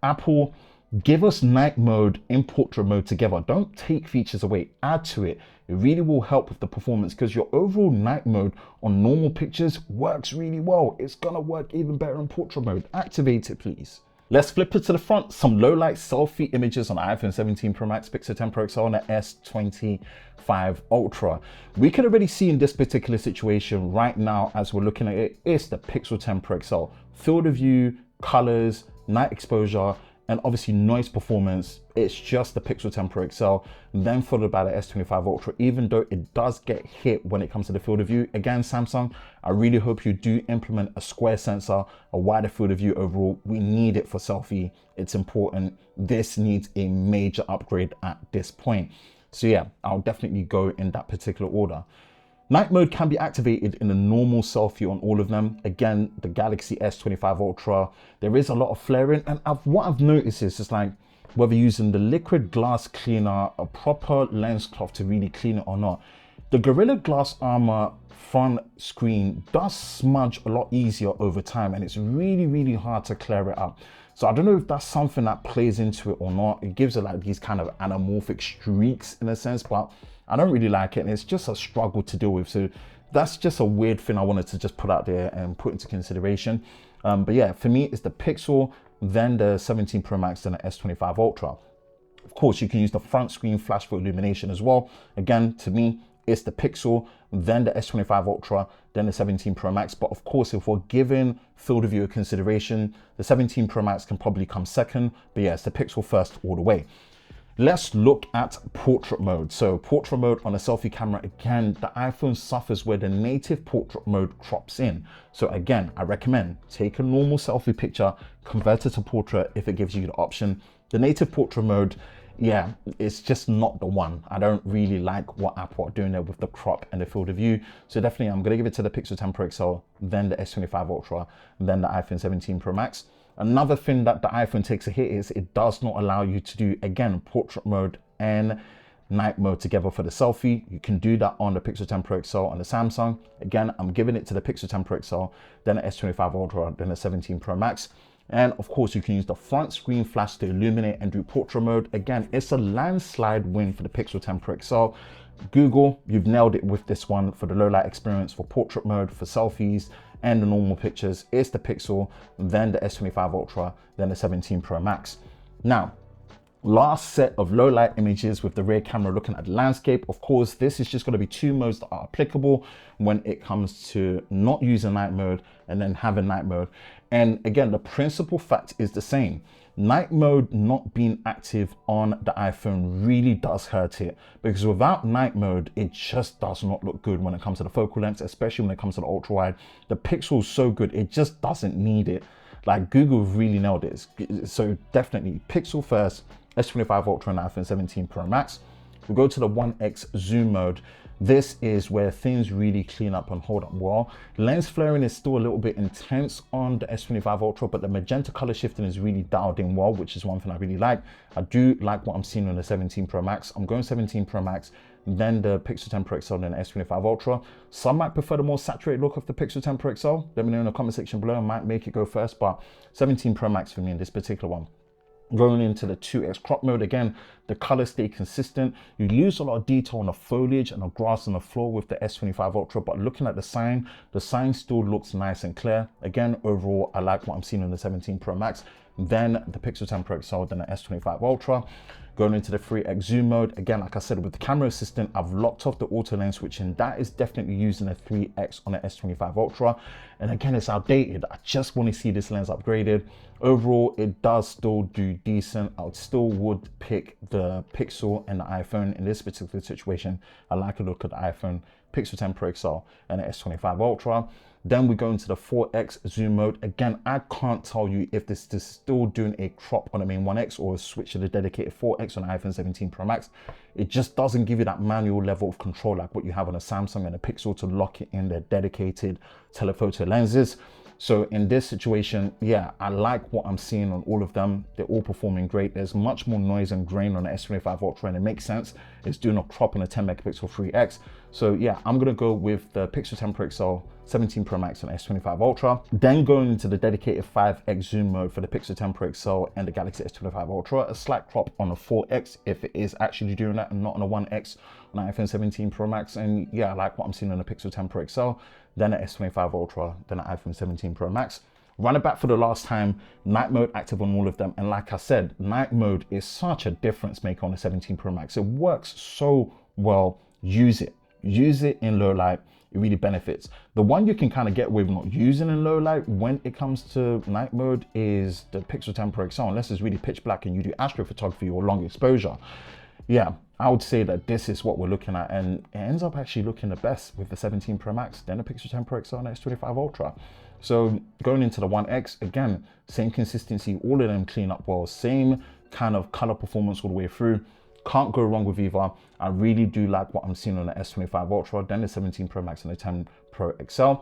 Apple, give us night mode in portrait mode together. Don't take features away, add to it. It really will help with the performance, because your overall night mode on normal pictures works really well. It's gonna work even better in portrait mode. Activate it, please. Let's flip it to the front. Some low light selfie images on iPhone 17 Pro Max, Pixel 10 Pro XL, and the S25 Ultra. We can already see in this particular situation right now, as we're looking at it, it's the Pixel 10 Pro XL. Field of view, colors, night exposure, and obviously noise performance, it's just the Pixel 10 Pro XL, then followed by the S25 Ultra, even though it does get hit when it comes to the field of view. Again, Samsung, I really hope you do implement a square sensor, a wider field of view overall. We need it for selfie. It's important. This needs a major upgrade at this point. So yeah, I'll definitely go in that particular order. Night mode can be activated in a normal selfie on all of them. Again, the Galaxy S25 Ultra, there is a lot of flaring, and what I've noticed is just like whether using the liquid glass cleaner, a proper lens cloth to really clean it or not, the Gorilla Glass Armor front screen does smudge a lot easier over time, and it's really hard to clear it up. So I don't know if that's something that plays into it or not. It gives it like these kind of anamorphic streaks in a sense, but I don't really like it, and it's just a struggle to deal with. So that's just a weird thing I wanted to just put out there and put into consideration. But yeah, for me, it's the Pixel, then the 17 Pro Max, then the S25 Ultra. Of course, you can use the front screen flash for illumination as well. Again, to me, it's the Pixel, then the S25 Ultra, then the 17 Pro Max. But of course, if we're giving field of view a consideration, the 17 Pro Max can probably come second. But yeah, it's the Pixel first all the way. Let's look at portrait mode. So portrait mode on a selfie camera, again, the iPhone suffers where the native portrait mode crops in. So again, I recommend take a normal selfie picture, convert it to portrait if it gives you the option. The native portrait mode, yeah, it's just not the one. I don't really like what Apple are doing there with the crop and the field of view. So definitely I'm gonna give it to the Pixel 10 Pro XL, then the S25 Ultra, then the iPhone 17 Pro Max. Another thing that the iPhone takes a hit is it does not allow you to do, again, portrait mode and night mode together for the selfie. You can do that on the Pixel 10 Pro XL on the Samsung. Again, I'm giving it to the Pixel 10 Pro XL, then the S25 Ultra, then the 17 Pro Max. And of course, you can use the front screen flash to illuminate and do portrait mode. Again, it's a landslide win for the Pixel 10 Pro XL. Google, you've nailed it with this one for the low light experience, for portrait mode, for selfies, and the normal pictures. It's the Pixel, then the S25 Ultra, then the 17 Pro Max. Now, last set of low light images with the rear camera looking at the landscape. Of course, this is just going to be two modes that are applicable when it comes to not using night mode and then having night mode. And again, the principal fact is the same. Night mode not being active on the iPhone really does hurt it, because without night mode, it just does not look good when it comes to the focal length, especially when it comes to the ultra wide. The Pixel is so good, it just doesn't need it. Like, Google really nailed it. So definitely Pixel first, S25 Ultra and iPhone 17 Pro Max. We go to the 1x zoom mode. This is where things really clean up and hold up well. Lens flaring is still a little bit intense on the S25 Ultra, but the magenta color shifting is really dialed in well, which is one thing I really like. I do like what I'm seeing on the 17 Pro Max. I'm going 17 Pro Max, then the Pixel 10 Pro XL, then the S25 Ultra. Some might prefer the more saturated look of the Pixel 10 Pro XL. Let me know in the comment section below. I might make it go first, but 17 Pro Max for me in this particular one. Going into the 2x crop mode, again, the colors stay consistent. You lose a lot of detail on the foliage and the grass on the floor with the S25 Ultra, but looking at the sign still looks nice and clear. Again, overall, I like what I'm seeing on the 17 Pro Max, then the Pixel 10 Pro XL, then the S25 Ultra. Going into the 3x zoom mode, again, like I said, with the camera assistant, I've locked off the auto lens switch, and that is definitely using a 3x on the S25 Ultra. And again, it's outdated. I just want to see this lens upgraded. Overall, it does still do decent. I still would pick the Pixel and the iPhone in this particular situation. I like the look of the iPhone, Pixel 10 Pro XL, and the S25 Ultra. Then we go into the 4x zoom mode. Again, I can't tell you if this is still doing a crop on the main 1x or a switch to the dedicated 4x on the iPhone 17 Pro Max. It just doesn't give you that manual level of control like what you have on a Samsung and a Pixel to lock it in their dedicated telephoto lenses. So in this situation, yeah, I like what I'm seeing on all of them. They're all performing great. There's much more noise and grain on the S25 Ultra, and it makes sense. It's doing a crop on a 10 megapixel 3x. So yeah, I'm gonna go with the Pixel 10 Pro XL, 17 Pro Max and S25 Ultra. Then going into the dedicated 5x zoom mode for the Pixel 10 Pro XL and the Galaxy S25 Ultra, a slight crop on a 4x if it is actually doing that and not on a 1x on the iPhone 17 Pro Max. And yeah, I like what I'm seeing on the Pixel 10 Pro XL, then the S25 Ultra, then the iPhone 17 Pro Max. Run it back for the last time, night mode active on all of them. And like I said, night mode is such a difference maker on the 17 Pro Max. It works so well. Use it in low light. it really benefits. The one you can kind of get away with not using in low light when it comes to night mode is the Pixel 10 Pro XL, unless it's really pitch black and you do astrophotography or long exposure. Yeah, I would say that this is what we're looking at, and it ends up actually looking the best with the 17 Pro Max, then the Pixel 10 Pro XL and S25 Ultra. So going into the 1X, again, same consistency, all of them clean up well, same kind of color performance all the way through. Can't go wrong with either. I really do like what I'm seeing on the S25 Ultra, then the 17 Pro Max and the 10 Pro XL.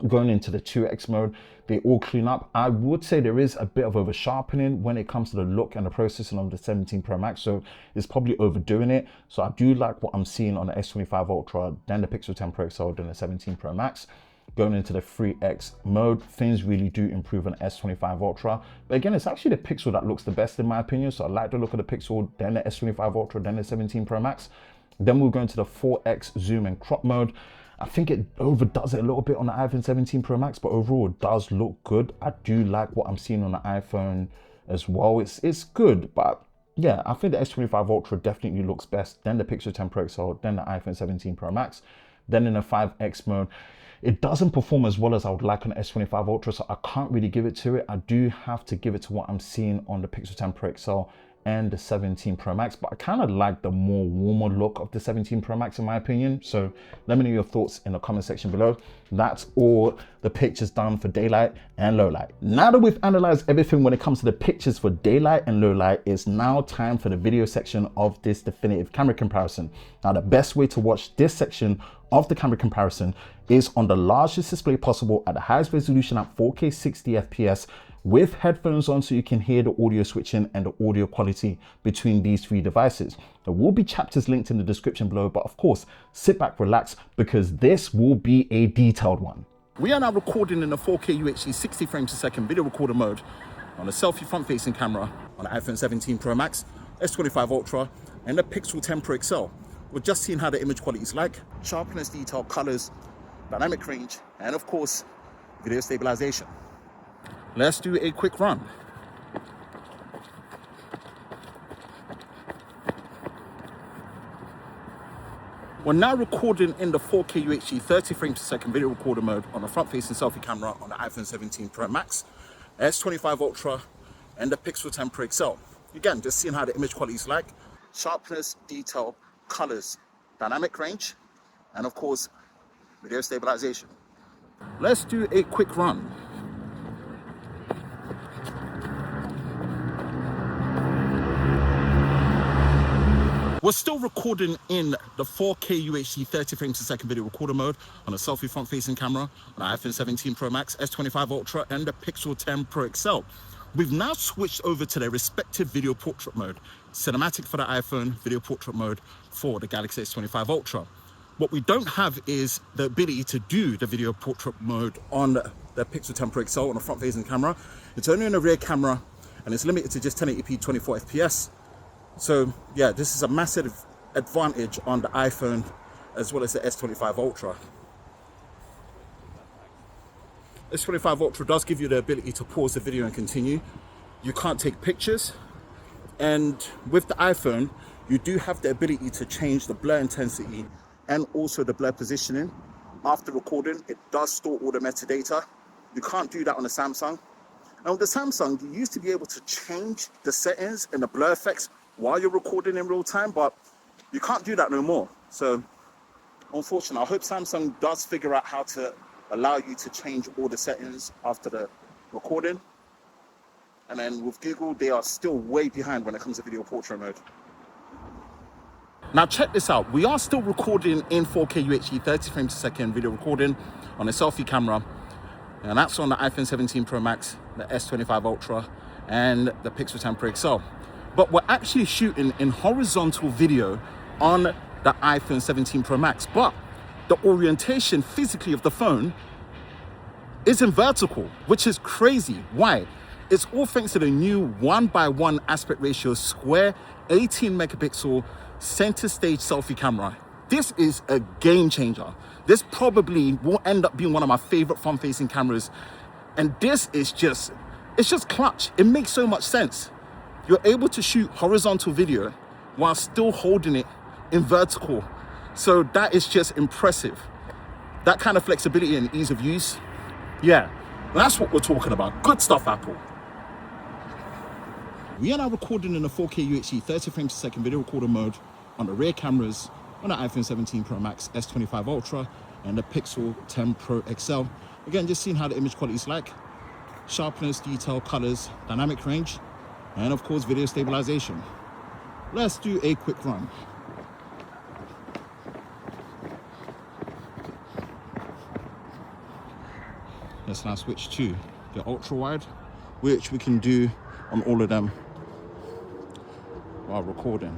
Going into the 2X mode, they all clean up. I would say there is a bit of over sharpening when it comes to the look and the processing of the 17 Pro Max, so it's probably overdoing it. So I do like what I'm seeing on the S25 Ultra, then the Pixel 10 Pro XL, then the 17 Pro Max. Going into the 3X mode, things really do improve on S25 Ultra. But again, it's actually the Pixel that looks the best in my opinion. So I like the look of the Pixel, then the S25 Ultra, then the 17 Pro Max. Then we'll go into the 4X zoom and crop mode. I think it overdoes it a little bit on the iPhone 17 Pro Max, but overall it does look good. I do like what I'm seeing on the iPhone as well. It's good, but yeah, I think the S25 Ultra definitely looks best. Then the Pixel 10 Pro XL, then the iPhone 17 Pro Max. Then in the 5X mode, it doesn't perform as well as I would like on the S25 Ultra, so I can't really give it to it. I do have to give it to what I'm seeing on the Pixel 10 Pro XL and the 17 Pro Max, but I kind of like the more warmer look of the 17 Pro Max in my opinion. So let me know your thoughts in the comment section below. That's all the pictures done for daylight and low light. Now that we've analyzed everything when it comes to the pictures for daylight and low light, it's now time for the video section of this definitive camera comparison. Now the best way to watch this section of the camera comparison is on the largest display possible at the highest resolution at 4K 60 FPS with headphones on, so you can hear the audio switching and the audio quality between these three devices. There will be chapters linked in the description below, but of course, sit back, relax, because this will be a detailed one. We are now recording in the 4K UHD 60 frames per second video recorder mode on a selfie front-facing camera on the iPhone 17 Pro Max, S25 Ultra, and the Pixel 10 Pro XL. We're just seeing how the image quality is like, sharpness, detail, colors, dynamic range, and of course, video stabilization. Let's do a quick run. We're now recording in the 4K UHD 30 frames per second video recorder mode on the front-facing selfie camera on the iPhone 17 Pro Max, S25 Ultra, and the Pixel 10 Pro XL. Again, just seeing how the image quality is like, sharpness, detail, colors, dynamic range, and of course, video stabilization. Let's do a quick run. We're still recording in the 4K UHD 30 frames per second video recorder mode on a selfie front-facing camera on the iPhone 17 Pro Max, S25 Ultra, and the Pixel 10 Pro XL. We've now switched over to their respective video portrait mode. Cinematic for the iPhone, video portrait mode for the Galaxy S25 Ultra. What we don't have is the ability to do the video portrait mode on the Pixel 10 Pro XL on a front-facing camera. It's only on the rear camera, and it's limited to just 1080p 24 FPS. So yeah, this is a massive advantage on the iPhone as well as the S25 Ultra. S25 Ultra does give you the ability to pause the video and continue. You can't take pictures. And with the iPhone, you do have the ability to change the blur intensity and also the blur positioning. After recording, it does store all the metadata. You can't do that on the Samsung. And with the Samsung, you used to be able to change the settings and the blur effects while you're recording in real time, but you can't do that no more. So unfortunately, I hope Samsung does figure out how to allow you to change all the settings after the recording. And then with Google, they are still way behind when it comes to video portrait mode. Now check this out. We are still recording in 4K UHD 30 frames per second video recording on a selfie camera. And that's on the iPhone 17 Pro Max, the S25 Ultra, and the Pixel 10 Pro XL. But we're actually shooting in horizontal video on the iPhone 17 Pro Max. But the orientation physically of the phone is in vertical, which is crazy. Why? It's all thanks to the new 1:1 aspect ratio square 18 megapixel center stage selfie camera. This is a game changer. This probably will end up being one of my favorite front-facing cameras. And this is just, it's just clutch. It makes so much sense. You're able to shoot horizontal video while still holding it in vertical. So that is just impressive. That kind of flexibility and ease of use, yeah, that's what we're talking about. Good stuff, Apple. We are now recording in a 4K UHD 30 frames per second video recorder mode on the rear cameras on the iPhone 17 Pro Max, S25 Ultra, and the Pixel 10 Pro XL. Again, just seeing how the image quality is like. Sharpness, detail, colors, dynamic range, and of course, video stabilization. Let's do a quick run. Let's now switch to the ultra wide, which we can do on all of them while recording.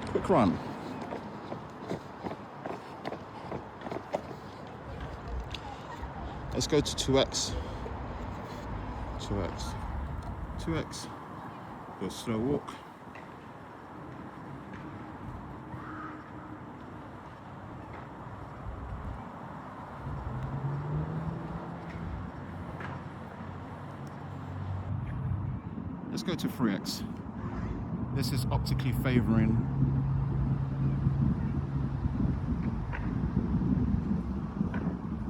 Quick run. Let's go to 2x. 2x. 2x. Go slow walk. Let's go to 3x. This is optically favoring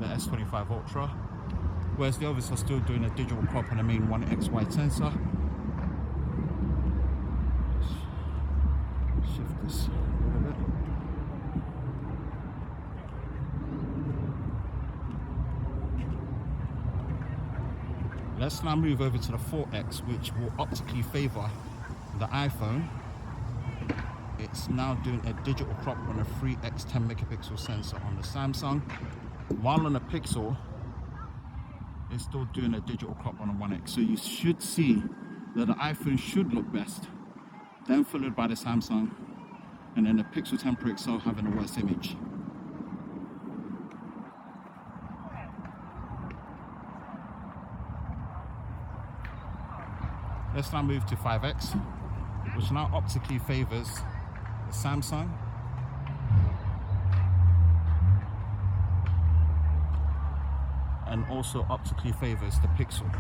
the S25 Ultra, whereas the others are still doing a digital crop on the main 1x wide sensor. Let's shift this a little bit. Let's now move over to the 4x, which will optically favor the iPhone. It's now doing a digital crop on a 3x 10 megapixel sensor on the Samsung, while on the Pixel, it's still doing a digital crop on a 1x. So you should see that the iPhone should look best, then followed by the Samsung, and then the Pixel 10 Pro XL having the worst image. Let's now move to 5x, which now optically favors the Samsung. And also optically favors the Pixel.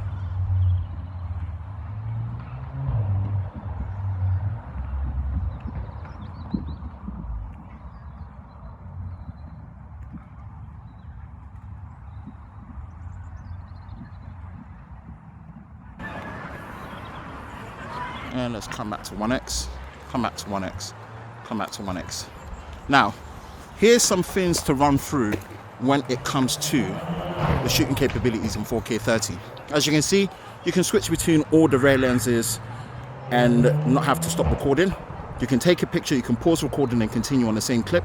And let's come back to 1x, come back to 1x, come back to 1x. Now, here's some things to run through when it comes to the shooting capabilities in 4K 30. As you can see, you can switch between all the rear lenses and not have to stop recording. You can take a picture, you can pause recording and continue on the same clip,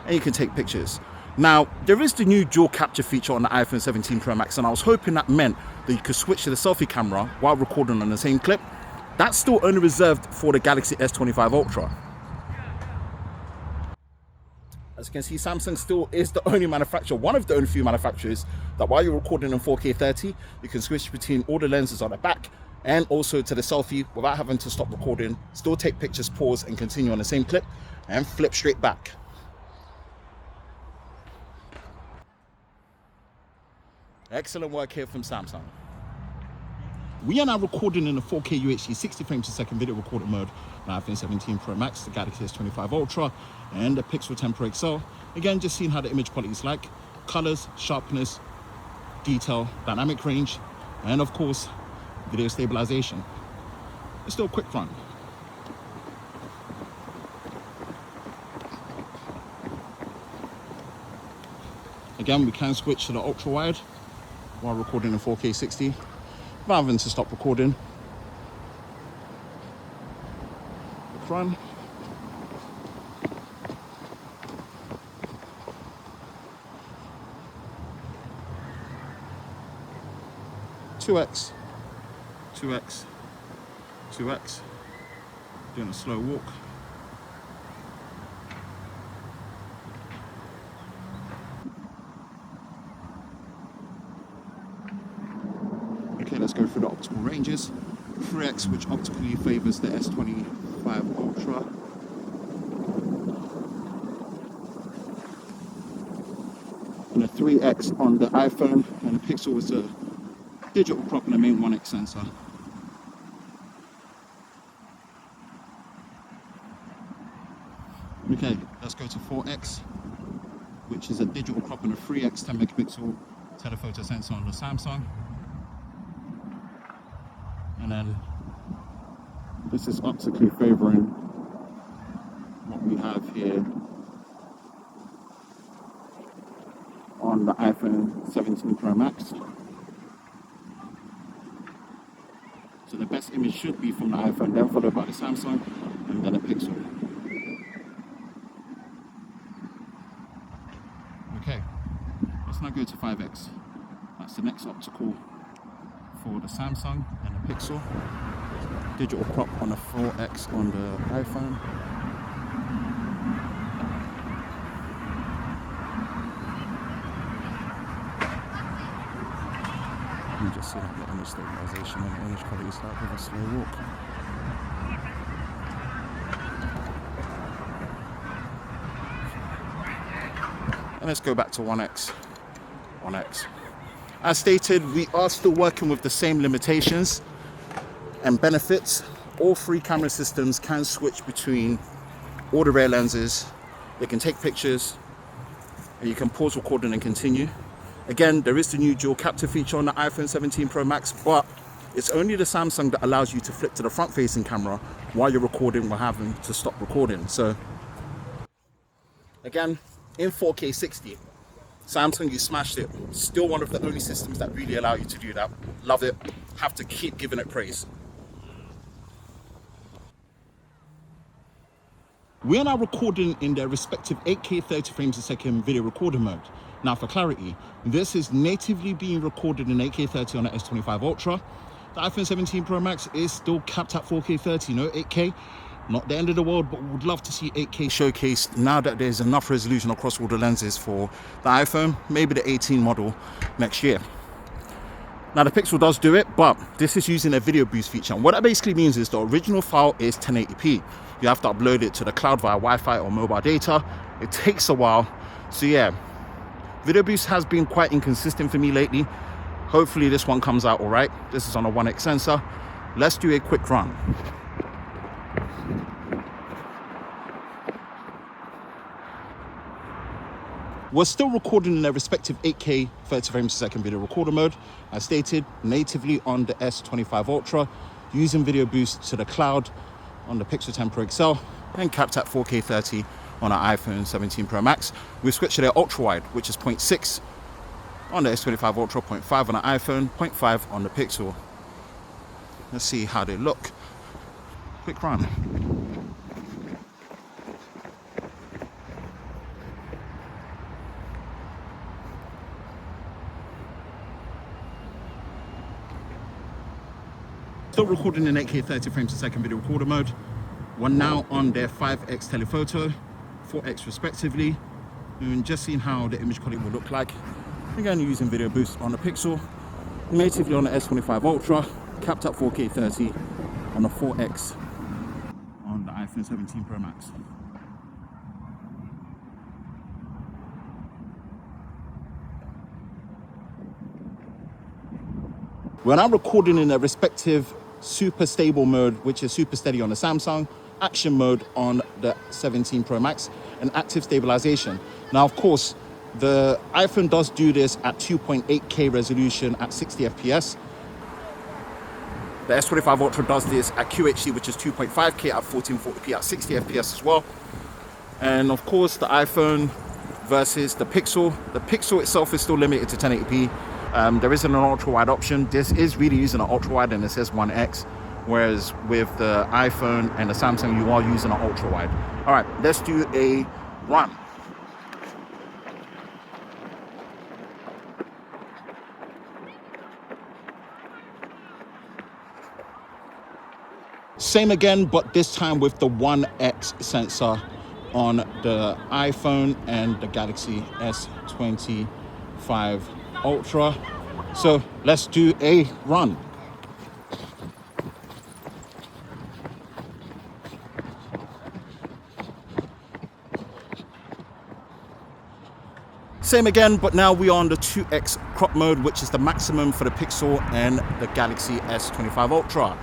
and you can take pictures. Now, there is the new dual capture feature on the iPhone 17 Pro Max, and I was hoping that meant that you could switch to the selfie camera while recording on the same clip. That's still only reserved for the Galaxy S25 Ultra. As you can see, Samsung still is the only manufacturer, one of the only few manufacturers, that while you're recording in 4K 30, you can switch between all the lenses on the back and also to the selfie without having to stop recording, still take pictures, pause, and continue on the same clip, and flip straight back. Excellent work here from Samsung. We are now recording in a 4K UHD 60 frames per second video recorder mode on iPhone 17 Pro Max, the Galaxy S25 Ultra, and the Pixel 10 Pro XL. Again, just seeing how the image quality is like. Colors, sharpness, detail, dynamic range, and of course, video stabilization. Let's do a quick run. Again, we can switch to the ultra wide while recording in 4K 60. Rather than to stop recording. Run. Two X. Doing a slow walk. Okay, let's go through the optical ranges. 3x, which optically favors the S25 Ultra. And a 3x on the iPhone, and the Pixel is a digital crop and the main 1x sensor. Okay, let's go to 4x, which is a digital crop and a 3x 10 megapixel telephoto sensor on the Samsung. And then this is optically favoring what we have here on the iPhone 17 Pro Max. So the best image should be from the iPhone, then followed by the Samsung, and then a Pixel. Okay, let's now go to 5x. That's the next optical for the Samsung and the Pixel. Digital crop on the 4x on the iPhone. You just see that the image stabilization and the image quality start with a slow walk. And let's go back to 1x. As stated, we are still working with the same limitations and benefits. All three camera systems can switch between all the rear lenses. They can take pictures, and you can pause recording and continue. Again, there is the new dual capture feature on the iPhone 17 Pro Max, but it's only the Samsung that allows you to flip to the front-facing camera while you're recording while having to stop recording. So, again, in 4K 60, Samsung, you smashed it. Still one of the only systems that really allow you to do that. Love it. Have to keep giving it praise. We are now recording in their respective 8K 30 frames a second video recording mode. Now for clarity, this is natively being recorded in 8K 30 on the S25 Ultra. The iPhone 17 Pro Max is still capped at 4K 30, no 8K. Not the end of the world, but we would love to see 8K showcased now that there's enough resolution across all the lenses for the iPhone, maybe the 18 model next year. Now the Pixel does do it, but this is using a video boost feature. And what that basically means is the original file is 1080p. You have to upload it to the cloud via Wi-Fi or mobile data. It takes a while. So yeah, video boost has been quite inconsistent for me lately. Hopefully this one comes out all right. This is on a 1x sensor. Let's do a quick run. We're still recording in their respective 8K 30 frames a second video recorder mode, as stated, natively on the S25 Ultra, using video boost to the cloud on the Pixel 10 Pro XL, and capped at 4K 30 on our iPhone 17 Pro Max. We've switched to their ultra wide, which is 0.6 on the S25 Ultra, 0.5 on the iPhone, 0.5 on the Pixel. Let's see how they look. Quick run. Still recording in 8K 30 frames a second video recorder mode. We're now on their 5x telephoto, 4x respectively, and just seeing how the image quality will look like. Again, using video boost on the Pixel, natively on the S25 Ultra, capped at 4K 30 on the 4x on the iPhone 17 Pro Max. We're now recording in their respective super stable mode, which is super steady on the Samsung, action mode on the 17 Pro Max, and active stabilization. Now, of course, the iPhone does do this at 2.8K resolution at 60 FPS. The S25 Ultra does this at QHD, which is 2.5K at 1440p at 60 FPS as well. And of course, the iPhone versus the Pixel. The Pixel itself is still limited to 1080p. There isn't an ultra-wide option. This is really using an ultra-wide and it says 1x, whereas with the iPhone and the Samsung, you are using an ultra-wide. All right, let's do a run. Same again, but this time with the 1x sensor on the iPhone and the Galaxy S25 Ultra. So let's do a run. Same again, but now we are on the 2x crop mode, which is the maximum for the Pixel and the Galaxy S25 Ultra.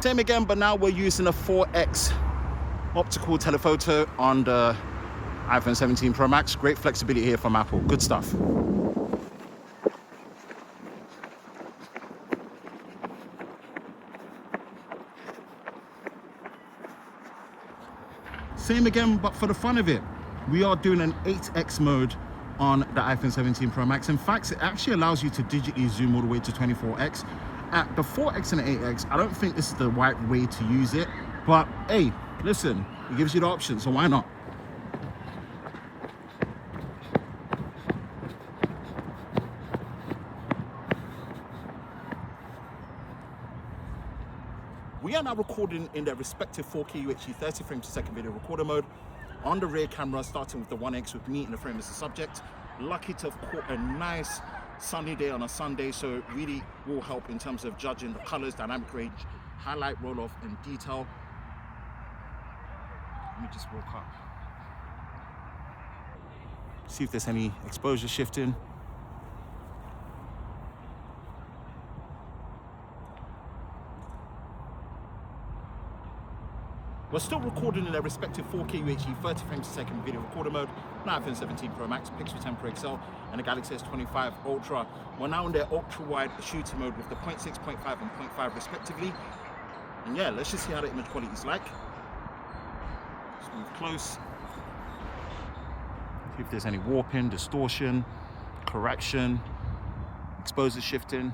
Same again, but now we're using a 4x optical telephoto on the iPhone 17 Pro Max. Great flexibility here from Apple. Good stuff. Same again, but for the fun of it, we are doing an 8x mode on the iPhone 17 Pro Max. In fact, it actually allows you to digitally zoom all the way to 24x. At the 4x and the 8x, I don't think this is the right way to use it, but hey, listen, it gives you the option, so why not? We are now recording in their respective 4K UHD 30 frames per second video recorder mode on the rear camera, starting with the 1X with me in the frame as the subject. Lucky to have caught a nice sunny day on a Sunday, so it really will help in terms of judging the colors, dynamic range, highlight, roll off, and detail. Let me just walk up. See if there's any exposure shifting. We're still recording in their respective 4K UHD 30 frames per second video recorder mode, on iPhone 17 Pro Max, Pixel 10 Pro XL, and the Galaxy S25 Ultra. We're now in their ultra-wide shooting mode with the 0.6, 0.5, and 0.5 respectively. And yeah, let's just see how the image quality is like. Just move close. See if there's any warping, distortion, correction, exposure shifting.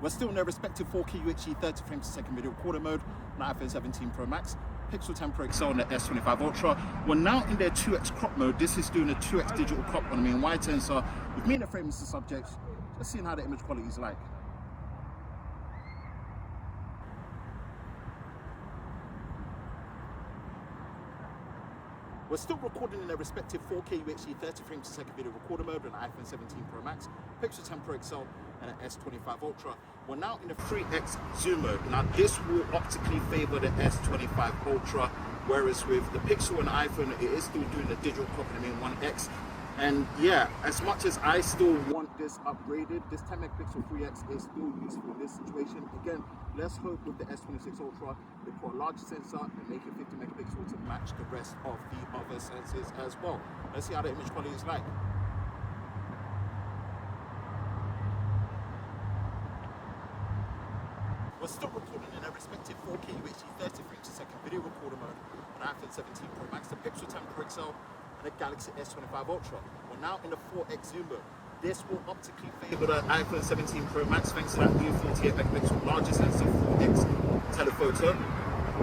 We're still in their respective 4K UHD 30 frames per second video recorder mode on iPhone 17 Pro Max, Pixel 10 Pro XL, and the S25 Ultra. We're now in their 2x crop mode. This is doing a 2x digital crop on the main wide sensor. With me in the frame as the subject, just seeing how the image quality is like. We're still recording in their respective 4K UHD 30 frames per second video recorder mode on iPhone 17 Pro Max, Pixel 10 Pro XL, and an S25 Ultra. We're now in the 3x zoom mode. Now this will optically favor the S25 Ultra, whereas with the Pixel and the iPhone, it is still doing the digital crop in the main 1x. And yeah, as much as I still want this upgraded, this 10 megapixel 3x is still useful in this situation. Again, let's hope with the S26 Ultra, they put a larger sensor and make it 50 megapixel to match the rest of the other sensors as well. Let's see how the image quality is like. We're still recording in their respective 4K UHD 30 frames per second video recorder mode on iPhone 17 Pro Max, the Pixel 10 Pro XL, and the Galaxy S25 Ultra. We're now in the 4x zoom mode. This will optically favor the iPhone 17 Pro Max thanks to that new 48 megapixel larger sensor 4x telephoto.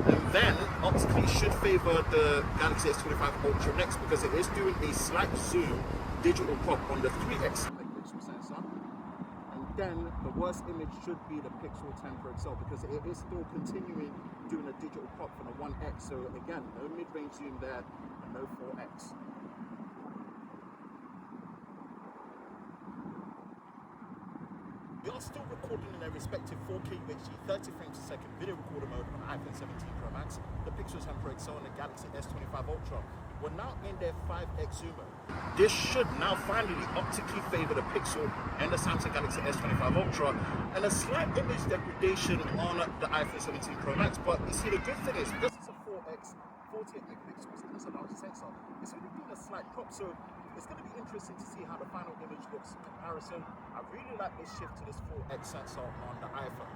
And then optically should favor the Galaxy S25 Ultra next because it is doing a slight zoom digital crop on the 3x megapixel sensor. And then the worst image should be the Pixel 10 Pro XL because it is still continuing doing a digital crop from the 1x. So again, no mid-range zoom there and no 4x. We are still recording in their respective 4K UHD 30 frames per second video recorder mode on iPhone 17 Pro Max, the Pixel 10 Pro XL, and the Galaxy S25 Ultra. We're now in their 5x zoom mode. This should now finally optically favor the Pixel and the Samsung Galaxy S25 Ultra, and a slight image degradation on the iPhone 17 Pro Max. But you see, the good thing is, because it's a 4x, 48 megapixels, and it's a larger sensor, it's only doing a slight crop. So it's going to be interesting to see how the final image looks in comparison. I really like this shift to this 4x sensor on the iPhone.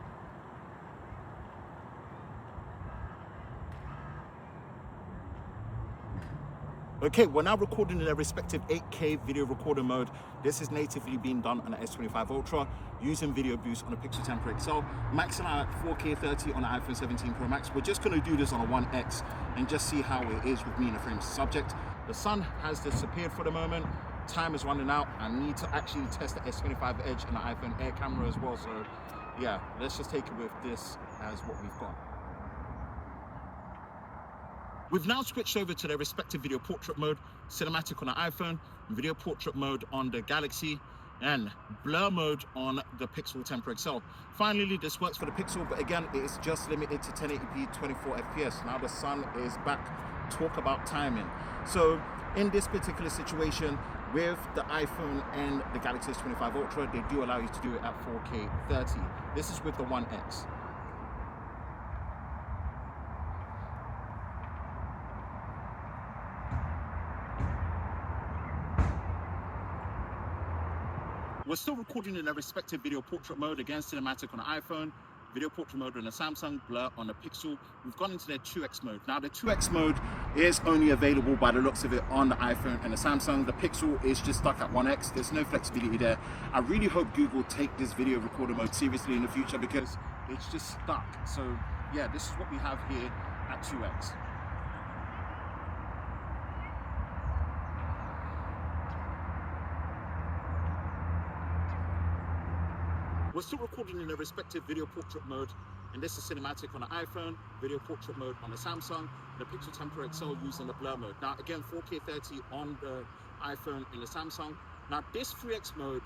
Okay, we're now recording in their respective 8K video recorder mode. This is natively being done on the S25 Ultra, using Video Boost on the Pixel 10 Pro XL, maxing out at 4K 30 on the iPhone 17 Pro Max. We're just going to do this on a 1X and just see how it is with me in the frame subject. The sun has disappeared for the moment. Time is running out. I need to actually test the S25 Edge and the iPhone Air camera as well. So yeah, let's just take it with this as what we've got. We've now switched over to their respective video portrait mode, cinematic on the iPhone, video portrait mode on the Galaxy, and blur mode on the Pixel 10 Pro XL. Finally, this works for the Pixel, but again, it is just limited to 1080p 24 FPS. Now the sun is back. Talk about timing. So in this particular situation, with the iPhone and the Galaxy S25 Ultra, they do allow you to do it at 4K 30. This is with the 1X. We're still recording in a respective video portrait mode, again cinematic on the iPhone, video portrait mode on the Samsung, blur on the Pixel. We've gone into their 2X mode. Now the 2X mode is only available by the looks of it on the iPhone and the Samsung. The Pixel is just stuck at 1X. There's no flexibility there. I really hope Google take this video recorder mode seriously in the future because it's just stuck. So yeah, this is what we have here at 2X. We're still recording in the respective video portrait mode, and this is cinematic on the iPhone, video portrait mode on the Samsung, the Pixel 10 Pro XL using the blur mode. Now again, 4K 30 on the iPhone and the Samsung. Now this 3X mode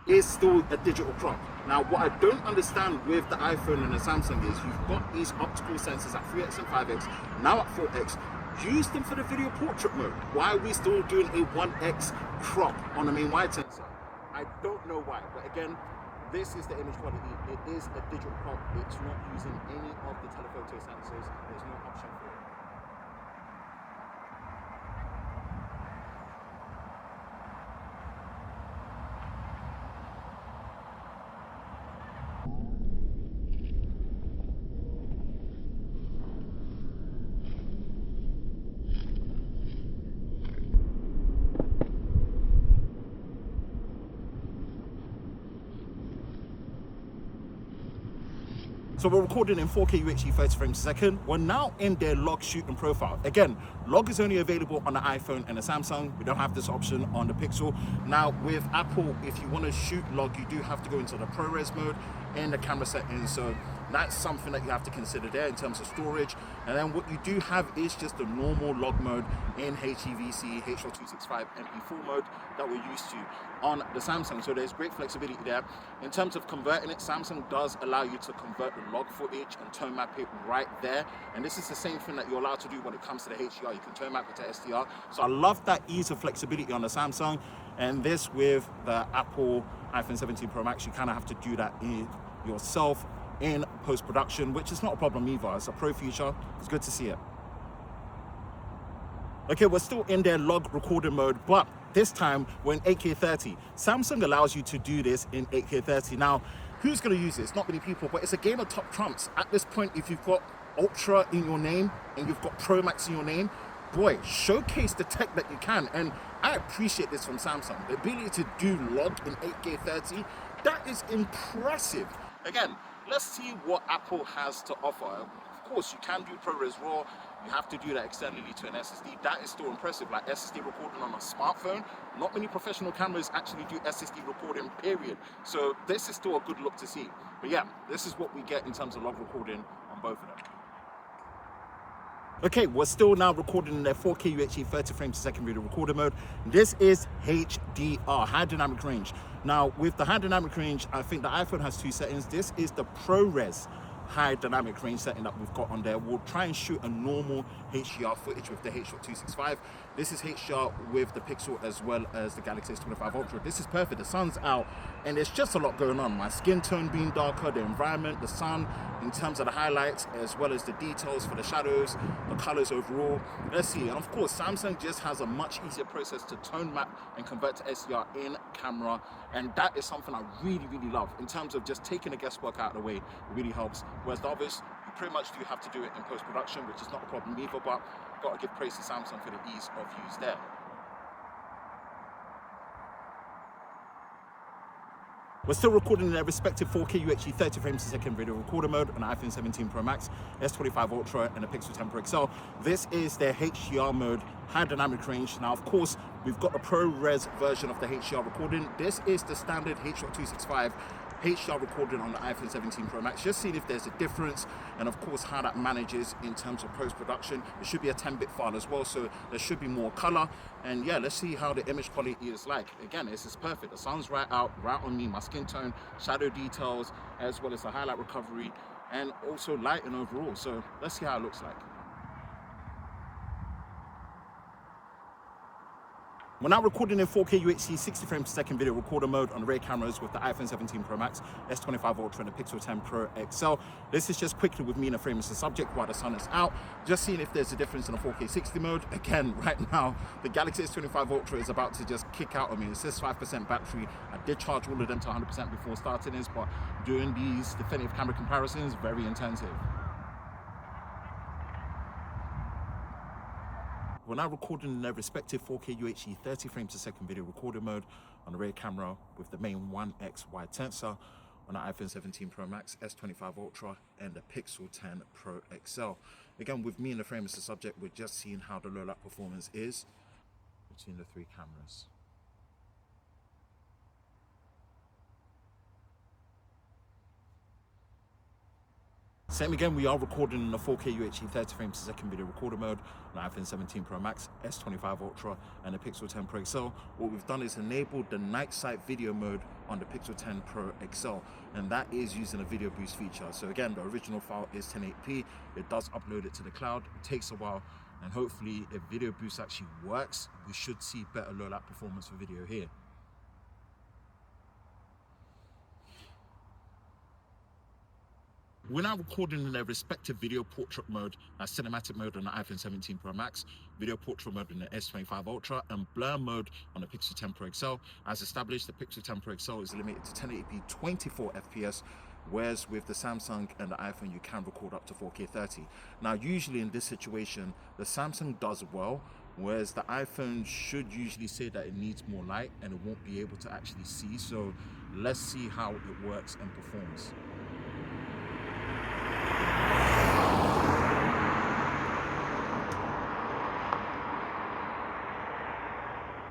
is still a digital crop. Now what I don't understand with the iPhone and the Samsung is you've got these optical sensors at 3X and 5X, now at 4X. Use them for the video portrait mode. Why are we still doing a 1X crop on the main wide sensor? I don't know why, but again, this is the image quality. It is a digital crop. It's not using any of the telephoto sensors. There's no option for it. So we're recording in 4K UHD 30 frames a second. We're now in their log shooting profile. Again, log is only available on the iPhone and the Samsung. We don't have this option on the Pixel. Now with Apple, if you want to shoot log, you do have to go into the ProRes mode and the camera settings. So that's something that you have to consider there in terms of storage. And then what you do have is just the normal log mode in HEVC, H.265 MP4 mode that we're used to on the Samsung. So there's great flexibility there. In terms of converting it, Samsung does allow you to convert the log footage and tone map it right there. And this is the same thing that you're allowed to do when it comes to the HDR. You can tone map it to SDR. So I love that ease of flexibility on the Samsung. And this with the Apple iPhone 17 Pro Max, you kind of have to do that yourself in post-production, which is not a problem either. It's a pro feature. It's good to see it. Okay, we're still in their log recording mode, but this time we're in 8K 30. Samsung allows you to do this in 8K 30. Now, who's going to use this? Not many people, but it's a game of top trumps. At this point, if you've got Ultra in your name and you've got Pro Max in your name, boy, showcase the tech that you can. And I appreciate this from Samsung. The ability to do log in 8K 30, that is impressive. Again, let's see what Apple has to offer. Of course, you can do ProRes RAW. You have to do that externally to an SSD. That is still impressive. Like SSD recording on a smartphone, not many professional cameras actually do SSD recording, period. So this is still a good look to see. But yeah, this is what we get in terms of log recording on both of them. Okay, we're still now recording in their 4K UHD 30 frames per second video recorder mode. This is HDR, high dynamic range. Now, with the high dynamic range, I think the iPhone has two settings. This is the ProRes high dynamic range setting that we've got on there. We'll try and shoot a normal HDR footage with the H.265. This is HDR with the Pixel as well as the Galaxy S25 Ultra. This is perfect. The sun's out and there's just a lot going on. My skin tone being darker, the environment, the sun in terms of the highlights, as well as the details for the shadows, the colors overall. Let's see. And of course, Samsung just has a much easier process to tone map and convert to SDR in camera. And that is something I really, really love. In terms of just taking the guesswork out of the way, it really helps. Whereas the others, you pretty much do have to do it in post-production, which is not a problem either, but you've got to give praise to Samsung for the ease of use there. We're still recording in their respective 4K UHD 30 frames per second video recorder mode on iPhone 17 Pro Max, S25 Ultra, and the Pixel 10 Pro XL. This is their HDR mode, high dynamic range. Now, of course, we've got the ProRes version of the HDR recording. This is the standard H.265 HDR recording on the iPhone 17 Pro Max. Just seeing if there's a difference, and of course how that manages in terms of post-production. It should be a 10-bit file as well, so there should be more color. And yeah, let's see how the image quality is like. Again, this is perfect. The sun's right out, right on me, my skin tone, shadow details, as well as the highlight recovery, and also lighting overall. So let's see how it looks like. We're now recording in 4K UHD 60 frames per second video recorder mode on rear cameras with the iPhone 17 Pro Max, S25 Ultra and the Pixel 10 Pro XL. This is just quickly with me in a frame as the subject while the sun is out, just seeing if there's a difference in the 4K 60 mode. Again, right now, the Galaxy S25 Ultra is about to just kick out on me. It says 5% battery. I did charge all of them to 100% before starting this, but doing these definitive camera comparisons, very intensive. We're now recording in their respective 4K UHD 30 frames per second video recorder mode on the rear camera with the main 1x wide sensor on the iPhone 17 Pro Max, S25 Ultra and the Pixel 10 Pro XL. Again, with me in the frame as the subject, we're just seeing how the low light performance is between the three cameras. Same again, we are recording in the 4K UHD 30 frames per second video recorder mode on the iPhone 17 Pro Max, S25 Ultra and the Pixel 10 Pro XL. What we've done is enabled the night sight video mode on the Pixel 10 Pro XL, and that is using a video boost feature. So again, the original file is 1080p, it does upload it to the cloud, it takes a while, and hopefully if video boost actually works, we should see better low light performance for video here. We're now recording in their respective video portrait mode, cinematic mode on the iPhone 17 Pro Max, video portrait mode on the S25 Ultra, and blur mode on the Pixel 10 Pro XL. As established, the Pixel 10 Pro XL is limited to 1080p 24 FPS, whereas with the Samsung and the iPhone you can record up to 4K 30. Now usually in this situation, the Samsung does well, whereas the iPhone should usually say that it needs more light and it won't be able to actually see. So let's see how it works and performs.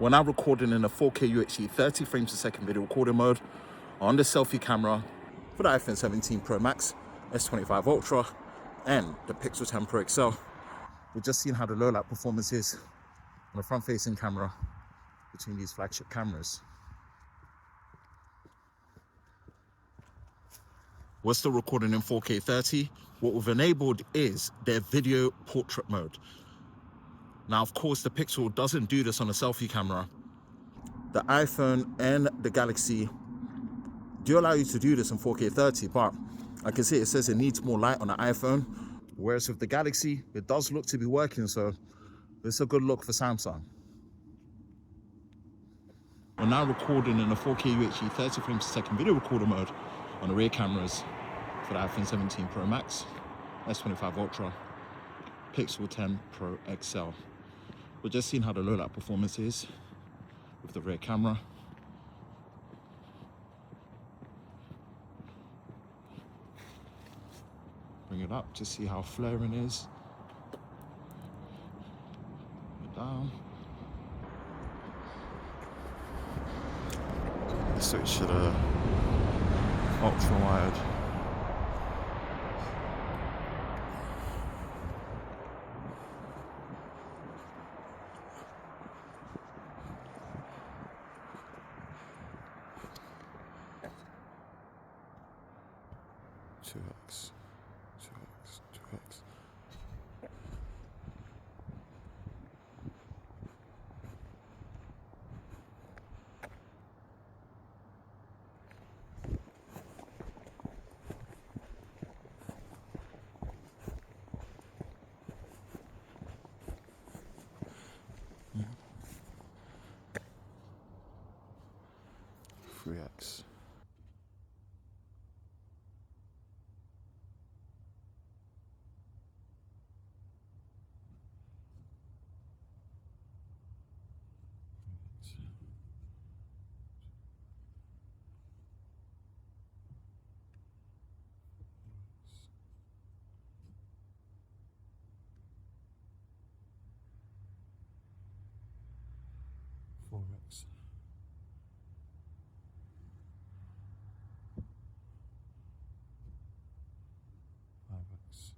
We're now recording in a 4K UHD 30 frames per second video recorder mode on the selfie camera for the iPhone 17 Pro Max, S25 Ultra and the Pixel 10 Pro XL. We're just seeing how the low light performance is on the front facing camera between these flagship cameras. We're still recording in 4K 30. What we've enabled is their video portrait mode. Now, of course, the Pixel doesn't do this on a selfie camera. The iPhone and the Galaxy do allow you to do this in 4K 30, but I can see it says it needs more light on the iPhone, whereas with the Galaxy, it does look to be working, so it's a good look for Samsung. We're now recording in a 4K UHD 30 frames per second video recorder mode on the rear cameras for the iPhone 17 Pro Max, S25 Ultra, Pixel 10 Pro XL. We're just seeing how the low light performance is with the rear camera. Bring it up to see how flaring is. Bring it down. Switch to the ultra wide. Two X. Three X. Four X. 5X.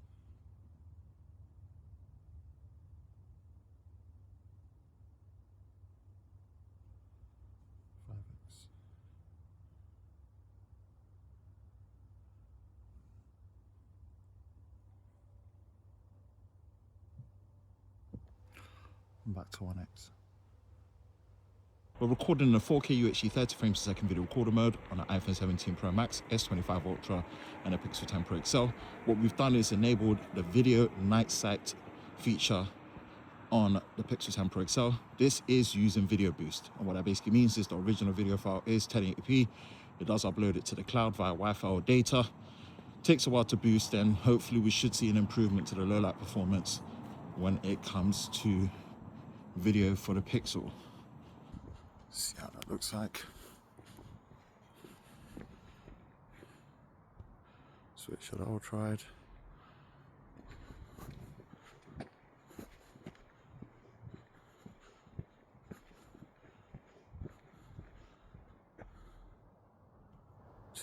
5X. Back to 1X. We're recording in a 4K UHD 30 frames per second video recorder mode on an iPhone 17 Pro Max, S25 Ultra, and a Pixel 10 Pro XL. What we've done is enabled the video night sight feature on the Pixel 10 Pro XL. This is using Video Boost, and what that basically means is the original video file is 1080p. It does upload it to the cloud via Wi-Fi or data. Takes a while to boost, and hopefully we should see an improvement to the low light performance when it comes to video for the Pixel. See how that looks like. Switch to the Ultra.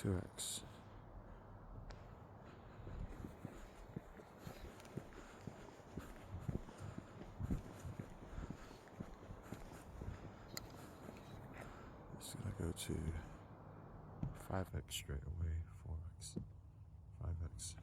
X. Just gonna go to 5x straight away, 4x, 5x.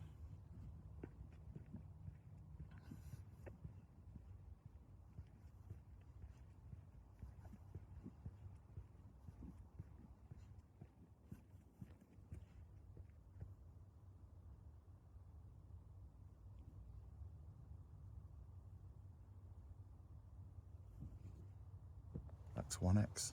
That's 1x.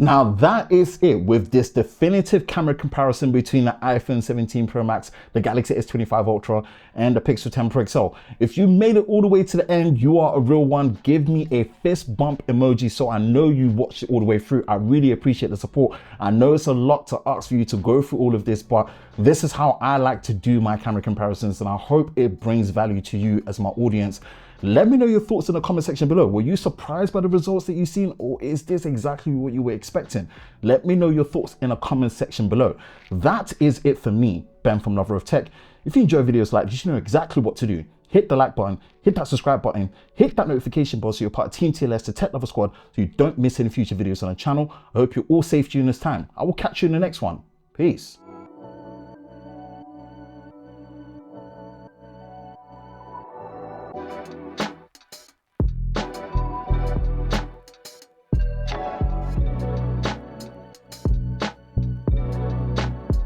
Now that is it with this definitive camera comparison between the iPhone 17 Pro Max, the Galaxy S25 Ultra, and the Pixel 10 Pro XL. If you made it all the way to the end, you are a real one. Give me a fist bump emoji so I know you watched it all the way through. I really appreciate the support. I know it's a lot to ask for you to go through all of this, but this is how I like to do my camera comparisons, and I hope it brings value to you as my audience. Let me know your thoughts in the comment section below. Were you surprised by the results that you've seen, or is this exactly what you were expecting? Let me know your thoughts in the comment section below. That is it for me, Ben from Lover of Tech. If you enjoy videos like this, you know exactly what to do. Hit the like button, hit that subscribe button, hit that notification bell so you're part of Team TLS, the Tech Lover Squad, so you don't miss any future videos on the channel. I hope you're all safe during this time. I will catch you in the next one. Peace.